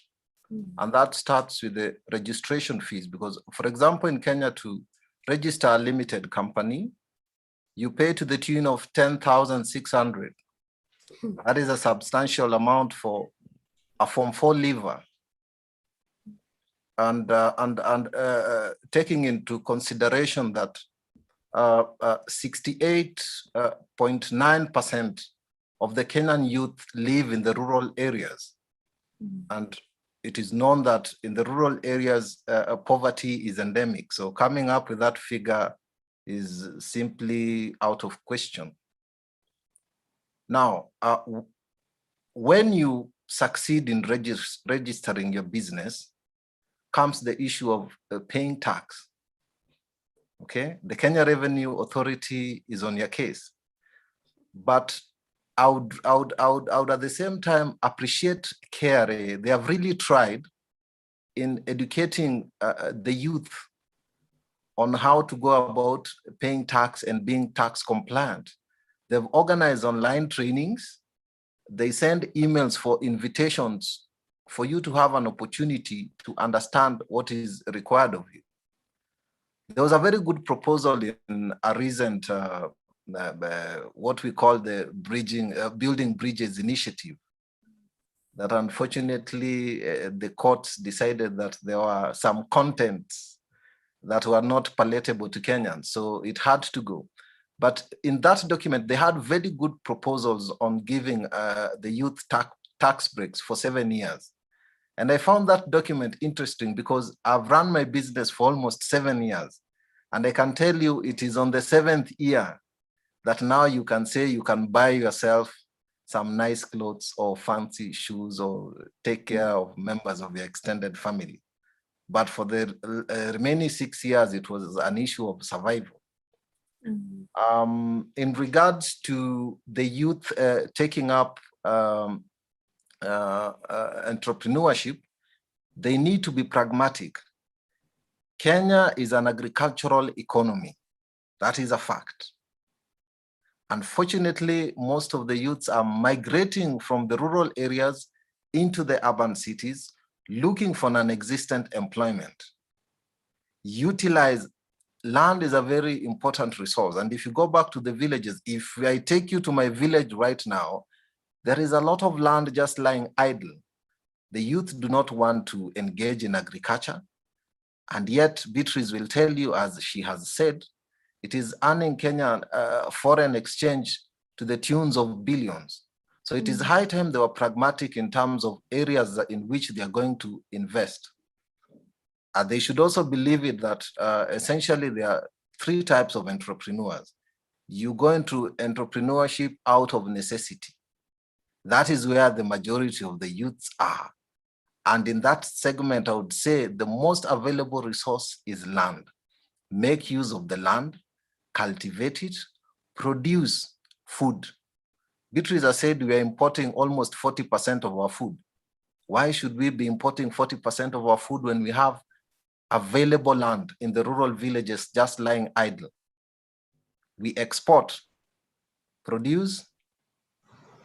And that starts with the registration fees, because, for example, in Kenya, to register a limited company, you pay to the tune of 10,600. That is a substantial amount for a Form 4 leaver. And taking into consideration that 68.9% of the Kenyan youth live in the rural areas. And it is known that in the rural areas, poverty is endemic. So coming up with that figure is simply out of question. Now, when you succeed in registering your business, comes the issue of paying tax. Okay, the Kenya Revenue Authority is on your case, but I would at the same time appreciate KRA. They have really tried in educating the youth on how to go about paying tax and being tax compliant. They've organized online trainings. They send emails for invitations for you to have an opportunity to understand what is required of you. There was a very good proposal in a recent, what we call the Building Bridges initiative, that unfortunately the courts decided that there were some contents that were not palatable to Kenyans, so it had to go. But in that document, they had very good proposals on giving the youth tax breaks for 7 years. And I found that document interesting because I've run my business for almost 7 years. And I can tell you it is on the 7th year that now you can say you can buy yourself some nice clothes or fancy shoes or take care of members of your extended family. But for the remaining 6 years, it was an issue of survival. In regards to the youth taking up entrepreneurship, they need to be pragmatic. Kenya is an agricultural economy. That is a fact. Unfortunately, most of the youths are migrating from the rural areas into the urban cities, looking for non-existent employment. Utilize land is a very important resource. And if you go back to the villages, if I take you to my village right now, there is a lot of land just lying idle. The youth do not want to engage in agriculture. And yet Beatrice will tell you, as she has said, it is earning Kenya foreign exchange to the tunes of billions. So it is high time they were pragmatic in terms of areas in which they are going to invest. They should also believe it that essentially there are 3 types of entrepreneurs. You go into entrepreneurship out of necessity. That is where the majority of the youths are. And in that segment, I would say the most available resource is land. Make use of the land, cultivate it, produce food. Beatrice has said we are importing almost 40% of our food. Why should we be importing 40% of our food when we have available land in the rural villages just lying idle? We export, produce,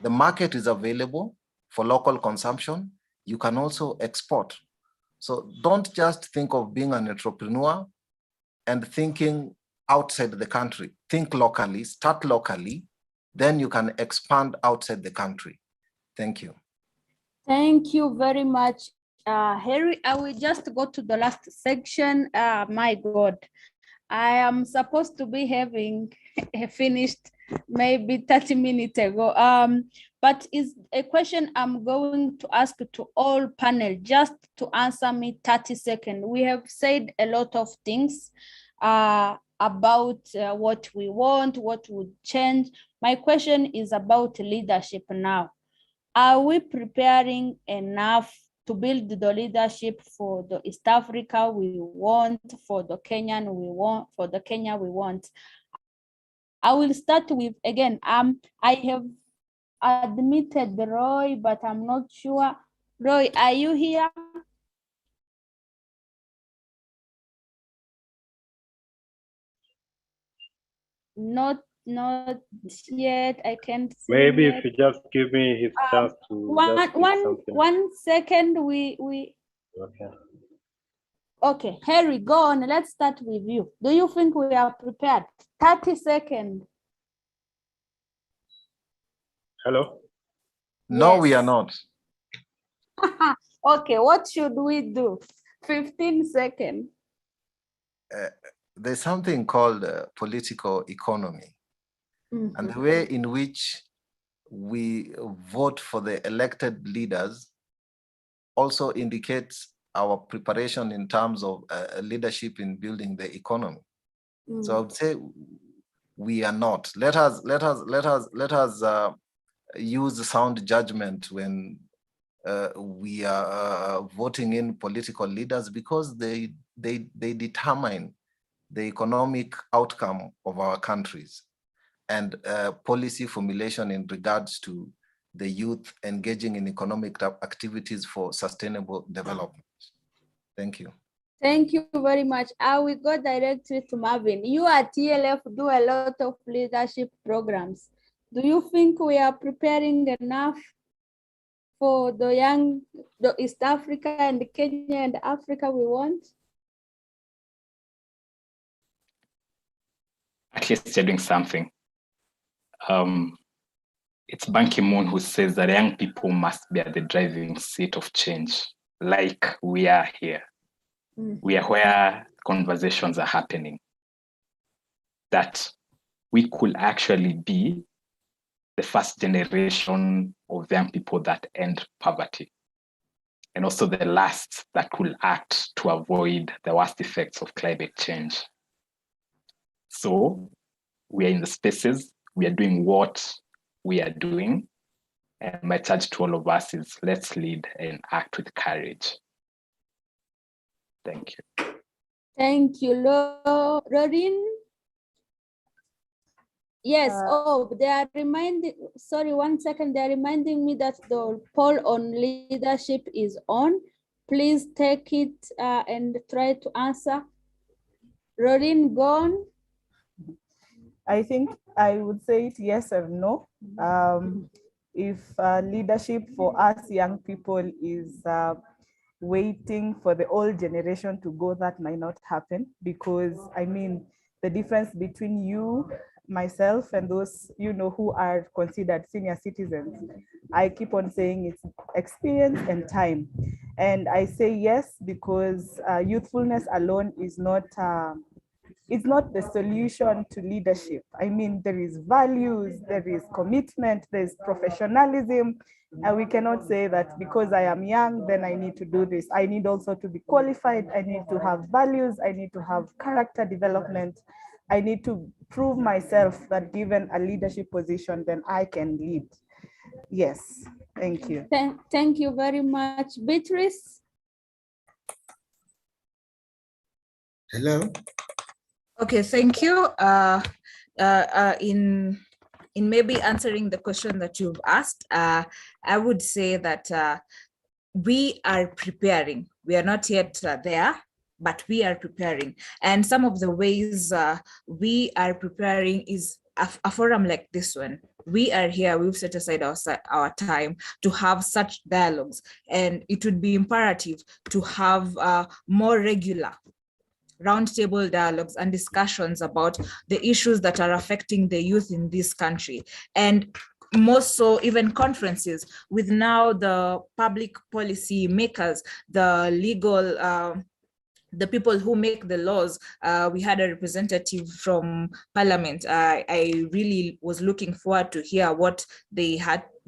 the market is available for local consumption. You can also export. So don't just think of being an entrepreneur and thinking outside the country. Think locally, start locally, then you can expand outside the country. Thank you. Thank you very much, Harry. I will just go to the last section. My God, I am supposed to be having finished maybe 30 minutes ago. But is a question I'm going to ask to all panel, just to answer me 30 seconds. We have said a lot of things about what we want, what would change. My question is about leadership now. Are we preparing enough to build the leadership for the East Africa we want, for the Kenyan we want, for the Kenya we want? I will start with, again, I have admitted Roy, but I'm not sure. Roy, are you here? Not yet. I can't see. Maybe yet. if you just give me his chance to one second. Okay, Harry, go on. Let's start with you. Do you think we are prepared? 30 seconds. Hello? No, Yes. we are not. Okay, what should we do? 15 seconds. There's something called political economy. And the way in which we vote for the elected leaders also indicates our preparation in terms of leadership in building the economy. So I would say we are not. Let us use sound judgment when we are voting in political leaders, because they determine the economic outcome of our countries and policy formulation in regards to the youth engaging in economic activities for sustainable development. Thank you. Thank you very much. I will go directly to Marvin. You at TLF do a lot of leadership programs. Do you think we are preparing enough for the East Africa and Kenya and Africa we want? At least you're doing something. It's Ban Ki-moon who says that young people must be at the driving seat of change, like we are here. We are where conversations are happening. That we could actually be the first generation of young people that end poverty, and also the last that will act to avoid the worst effects of climate change. So we are in the spaces, we are doing what we are doing, and my charge to all of us is let's lead and act with courage. Thank you. Thank you, Lorin. Yes, they are reminding, sorry, 1 second, they are reminding me that the poll on leadership is on. Please take it and try to answer. Lorin, go on. I think I would say it yes or no. If leadership for us young people is waiting for the old generation to go, that might not happen, because I mean, the difference between you, myself, and those, you know, who are considered senior citizens, I keep on saying it's experience and time. And I say yes, because youthfulness alone is not, it's not the solution to leadership. I mean, there is values, there is commitment, there's professionalism, and we cannot say that because I am young, then I need to do this. I need also to be qualified. I need to have values. I need to have character development. I need to prove myself that given a leadership position, then I can lead. Yes, thank you. Thank you very much. Beatrice? Hello. Okay, thank you. In maybe answering the question that you've asked, I would say that we are preparing. We are not yet there, but we are preparing. And some of the ways we are preparing is a forum like this one. We are here, we've set aside our time to have such dialogues, and it would be imperative to have more regular roundtable dialogues and discussions about the issues that are affecting the youth in this country, and more so even conferences with now the public policy makers, the legal, the people who make the laws. We had a representative from Parliament. I really was looking forward to hear what they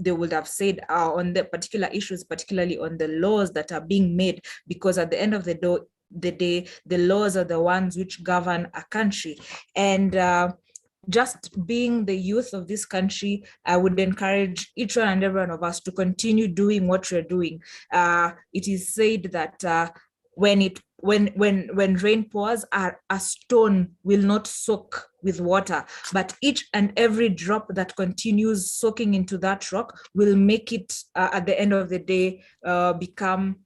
would have said on the particular issues, particularly on the laws that are being made, because at the end of the day, the laws are the ones which govern a country. And just being the youth of this country, I would encourage each one and every one of us to continue doing what we're doing. It is said that when rain pours, a stone will not soak with water, but each and every drop that continues soaking into that rock will make it at the end of the day become,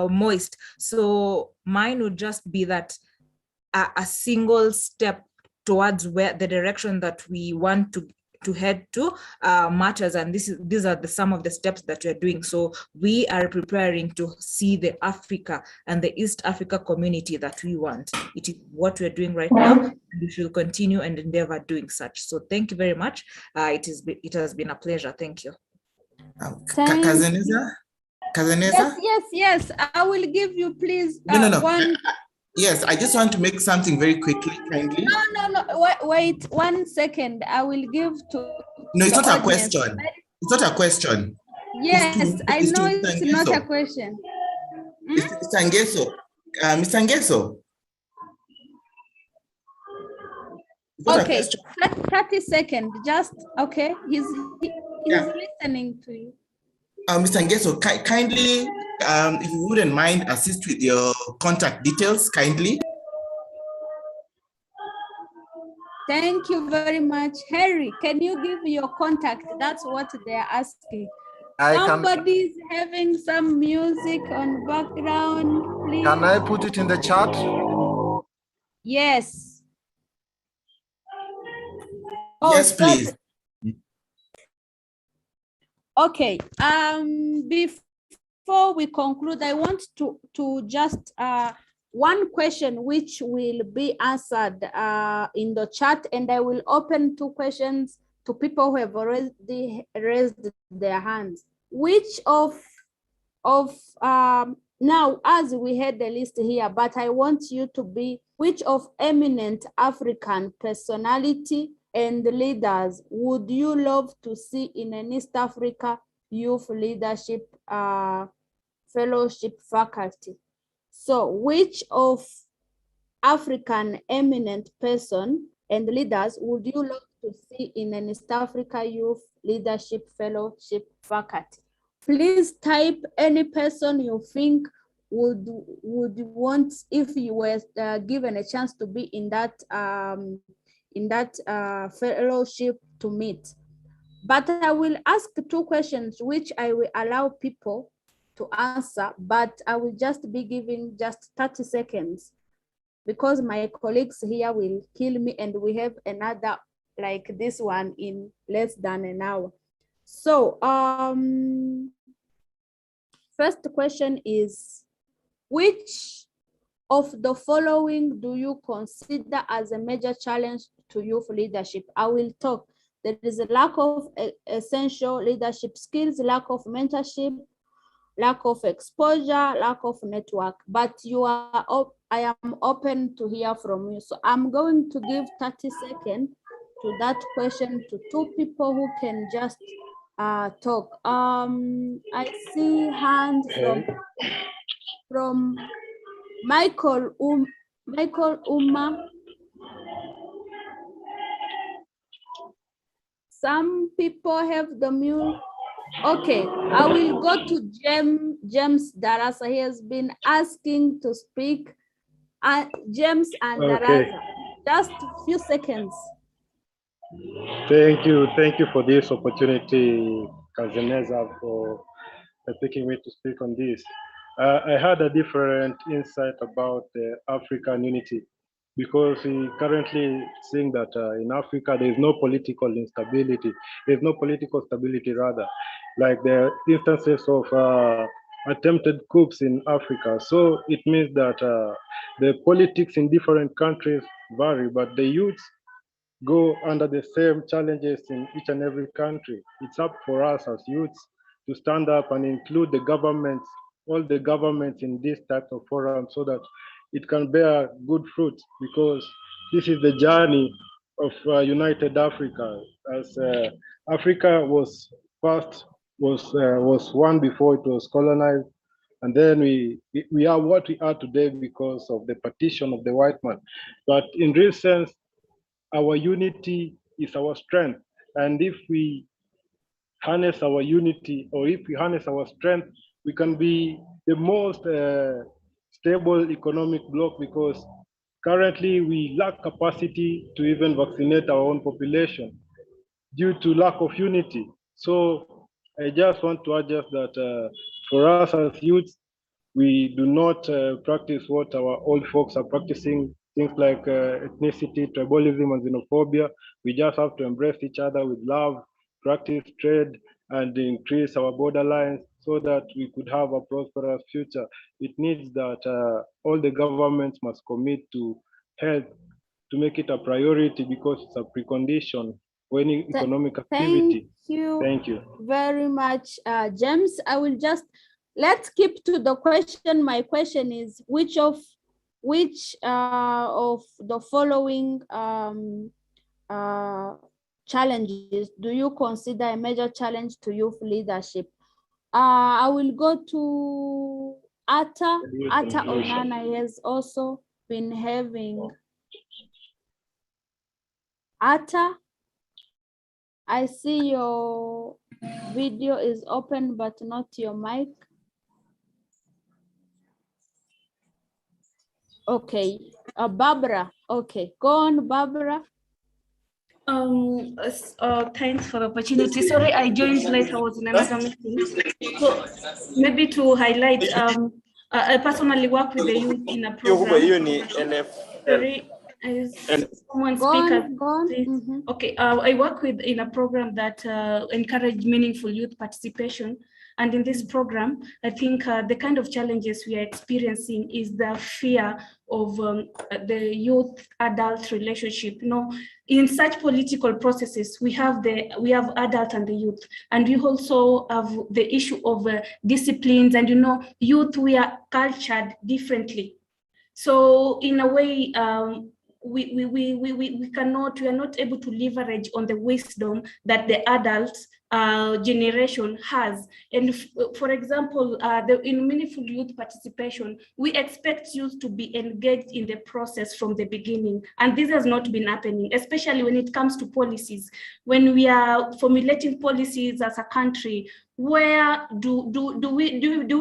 moist. So mine would just be that a single step towards where the direction that we want to head to matters, and these are some of the steps that we're doing. So we are preparing to see the Africa and the East Africa community that we want. It is what we're doing right now, and we should continue and endeavor doing such. So thank you very much. It has been a pleasure. Thank you. Kazaneza? Yes. I will give you, please. No. One. Yes, I just want to make something very quickly, kindly. No. Wait 1 second. I will give to. No, it's not a question. It's not a question. Yes, I know it's not a question. Mr. Ngeso. Mr. Ngeso. Okay, 30 seconds. Just okay. He's listening to you. Mr. Ngeso, kindly, if you wouldn't mind, assist with your contact details, kindly. Thank you very much. Harry, can you give your contact? That's what they're asking. Somebody's having some music on background, please. Can I put it in the chat? Yes. Yes, please. Okay. Before we conclude, I want to just one question which will be answered in the chat, and I will open 2 questions to people who have already raised their hands. Which now, as we had the list here, but I want you to be, which of eminent African personality and leaders would you love to see in an East Africa Youth Leadership Fellowship faculty? So which of African eminent person and leaders would you love to see in an East Africa Youth Leadership Fellowship faculty? Please type any person you think would want, if you were given a chance to be in that fellowship, to meet. But I will ask 2 questions which I will allow people to answer, but I will just be giving just 30 seconds because my colleagues here will kill me, and we have another like this one in less than an hour. So first question is, which of the following do you consider as a major challenge to youth leadership? I will talk. There is a lack of essential leadership skills, lack of mentorship, lack of exposure, lack of network, but I am open to hear from you. So I'm going to give 30 seconds to that question to 2 people who can just talk. I see hands from Michael Uma. Some people have the mute. Okay, I will go to James Darasa. He has been asking to speak. James and Darasa, just a few seconds. Thank you for this opportunity, Kazeneza, for picking me to speak on this. I had a different insight about the African unity, because we currently seeing that in Africa there is no political instability. There's no political stability, rather, like the instances of attempted coups in Africa. So it means that the politics in different countries vary, but the youths go under the same challenges in each and every country. It's up for us as youths to stand up and include the governments, all the governments in this type of forum, so that it can bear good fruit, because this is the journey of United Africa. As Africa was one before it was colonized, and then we are what we are today because of the partition of the white man. But in real sense, our unity is our strength, and if we harness our unity, or if we harness our strength, we can be the most stable economic bloc, because currently we lack capacity to even vaccinate our own population due to lack of unity. So I just want to address that for us as youths, we do not practice what our old folks are practicing, things like ethnicity, tribalism, and xenophobia. We just have to embrace each other with love, practice trade, and increase our borderlines so that we could have a prosperous future. It needs that all the governments must commit to health, to make it a priority, because it's a precondition for any economic activity. Thank you very much, James. I will just, let's keep to the question. My question is, which of the following challenges do you consider a major challenge to youth leadership? I will go to Atta Onana. He has also been having. Atta, I see your video is open, but not your mic. Okay, Barbara. Okay, go on, Barbara. Thanks for the opportunity. Sorry, I joined late. I was in another meeting. So maybe to highlight, I personally work with the youth in a program. Sorry, someone speaker. Okay, I work in a program that encourage meaningful youth participation. And in this program, I think the kind of challenges we are experiencing is the fear of the youth-adult relationship. You know, in such political processes, we have adult and the youth, and we also have the issue of disciplines. And you know, youth, we are cultured differently. So in a way, we are not able to leverage on the wisdom that the adult generation has. And for example, in meaningful youth participation, we expect youth to be engaged in the process from the beginning. And this has not been happening, especially when it comes to policies. When we are formulating policies as a country, where do we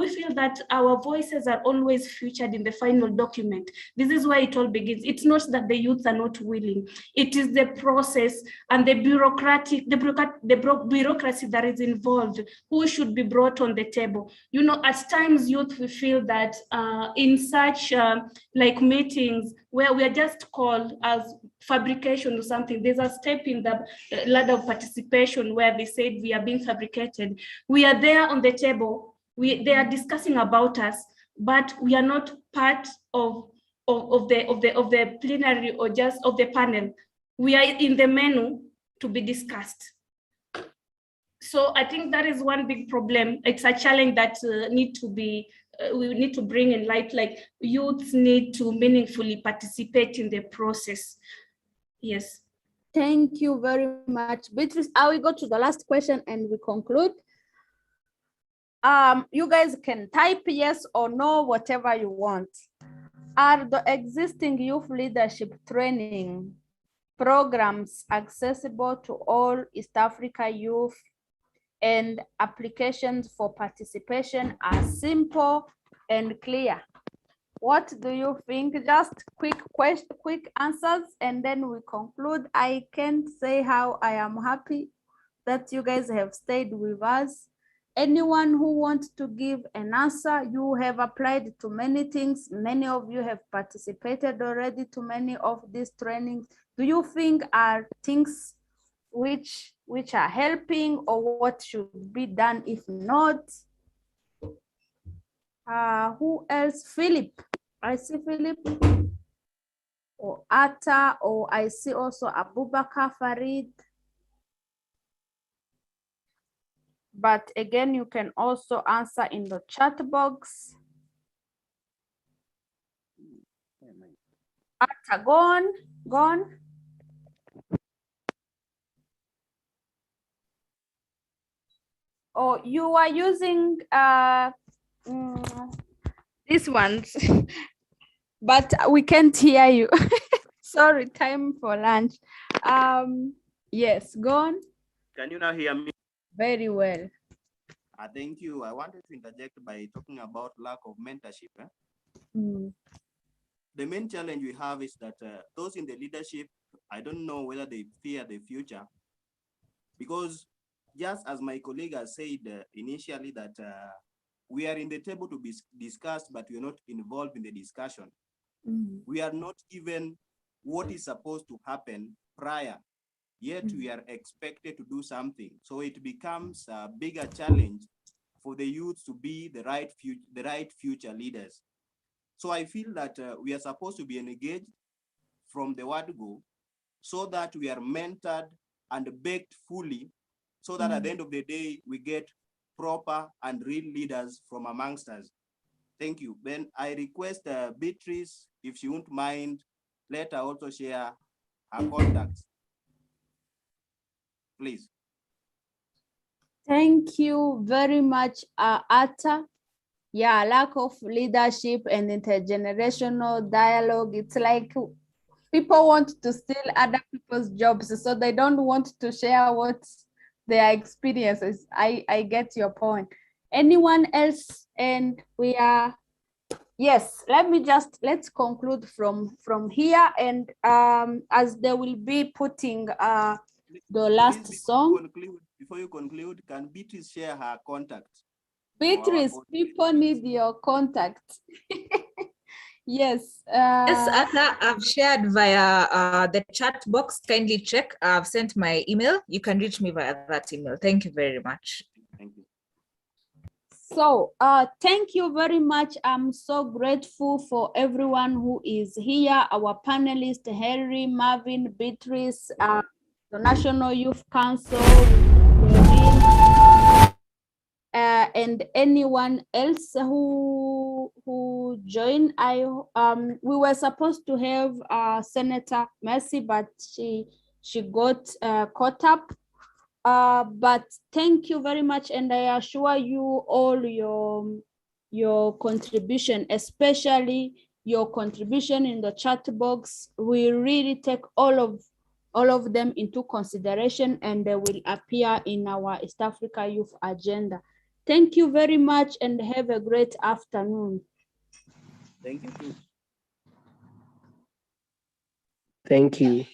feel that our voices are always featured in the final document? This is where it all begins. It's not that the youths are not willing. It is the process and the bureaucracy that is involved who should be brought on the table. You know, at times youth, we feel that in such like meetings where we are just called as fabrication or something, there's a step in the ladder of participation where they said we are being fabricated. We are there on the table. They are discussing about us, but we are not part of the plenary or just of the panel. We are in the menu to be discussed. So I think that is one big problem. It's a challenge that we need to bring in light, like youths need to meaningfully participate in the process. Yes. Thank you very much, Beatrice. I will go to the last question and we conclude. You guys can type yes or no, whatever you want. Are the existing youth leadership training programs accessible to all East Africa youth, and applications for participation are simple and clear? What do you think? Just quick answers, and then we conclude. I can't say how I am happy that you guys have stayed with us. Anyone who wants to give an answer, you have applied to many things. Many of you have participated already to many of these trainings. Do you think are things which are helping, or what should be done if not? Who else? Philip. I see Philip, or Atta, or I see also Abubakar Farid. But again, you can also answer in the chat box. Atta, gone. Oh, you are using these ones, but we can't hear you. Sorry, time for lunch. Yes, gone. Can you now hear me? Very well. Thank you. I wanted to interject by talking about lack of mentorship. The main challenge we have is that those in the leadership, I don't know whether they fear the future, because just as my colleague has said initially that we are in the table to be discussed, but we are not involved in the discussion. We are not given what is supposed to happen prior, yet we are expected to do something. So it becomes a bigger challenge for the youth to be the right future leaders. So I feel that we are supposed to be engaged from the word go, so that we are mentored and baked fully, so that at the end of the day, we get proper and real leaders from amongst us. Thank you. Then I request Beatrice, if she won't mind, let her also share her contacts, please. Thank you very much, Atta. Yeah, lack of leadership and intergenerational dialogue. It's like people want to steal other people's jobs, so they don't want to share what their experiences. I get your point. Anyone else? And we are Yes, let's conclude from here, and as they will be putting the last song. Before you conclude, can Beatrice share her contact? Beatrice, people need your contact. Yes. Yes, Arthur, I've shared via the chat box. Kindly check. I've sent my email. You can reach me via that email. Thank you very much. Thank you. So thank you very much. I'm so grateful for everyone who is here, our panelists, Henry, Marvin, Beatrice, the National Youth Council, and anyone else who joined. We were supposed to have Senator Mercy, but she got caught up. But thank you very much, and I assure you all your contribution, especially your contribution in the chat box. We really take all of them into consideration, and they will appear in our East Africa Youth Agenda. Thank you very much, and have a great afternoon. Thank you too. Thank you.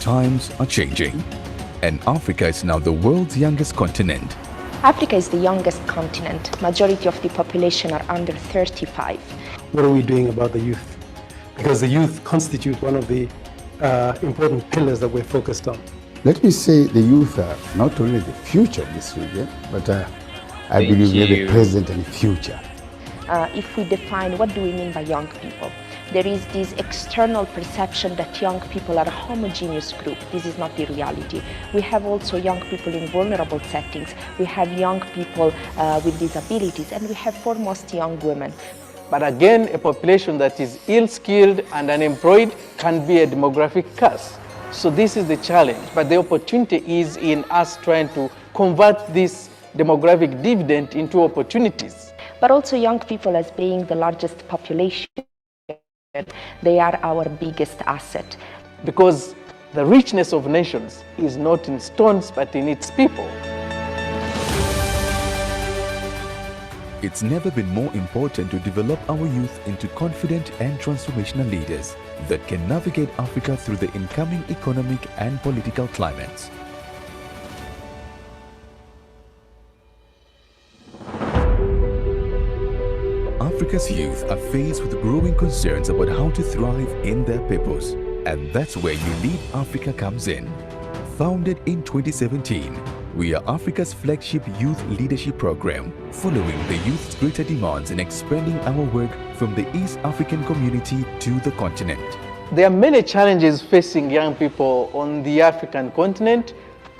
Times are changing, and Africa is now the world's youngest continent. Africa is the youngest continent. Majority of the population are under 35. What are we doing about the youth? Because the youth constitute one of the important pillars that we're focused on. Let me say the youth are not only the future of this region, but I believe they're the present and future. If we define what do we mean by young people, there is this external perception that young people are a homogeneous group. This is not the reality. We have also young people in vulnerable settings. We have young people with disabilities, and we have foremost young women. But again, a population that is ill-skilled and unemployed can be a demographic curse. So this is the challenge, but the opportunity is in us trying to convert this demographic dividend into opportunities. But also young people as being the largest population, they are our biggest asset. Because the richness of nations is not in stones, but in its people. It's never been more important to develop our youth into confident and transformational leaders that can navigate Africa through the incoming economic and political climates. Africa's youth are faced with growing concerns about how to thrive in their purpose, and that's where You Lead Africa comes in. Founded in 2017, we are Africa's flagship youth leadership program, following the youth's greater demands and expanding our work from the East African community to the continent. There are many challenges facing young people on the African continent.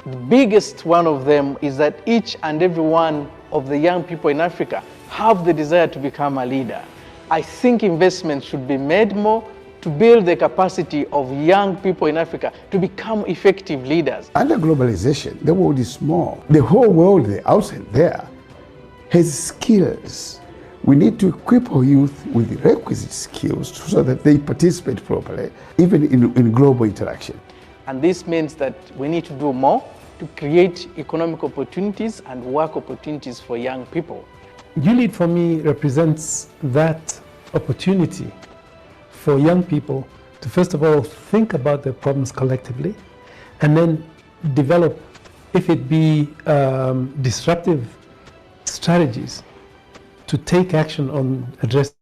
The biggest one of them is that each and every one of the young people in Africa have the desire to become a leader. I think investments should be made more to build the capacity of young people in Africa to become effective leaders. Under globalization, the world is small. The whole world outside there has skills. We need to equip our youth with the requisite skills so that they participate properly, even in global interaction. And this means that we need to do more to create economic opportunities and work opportunities for young people. ULEAD for me represents that opportunity for young people to first of all think about their problems collectively, and then develop, if it be disruptive strategies, to take action on addressing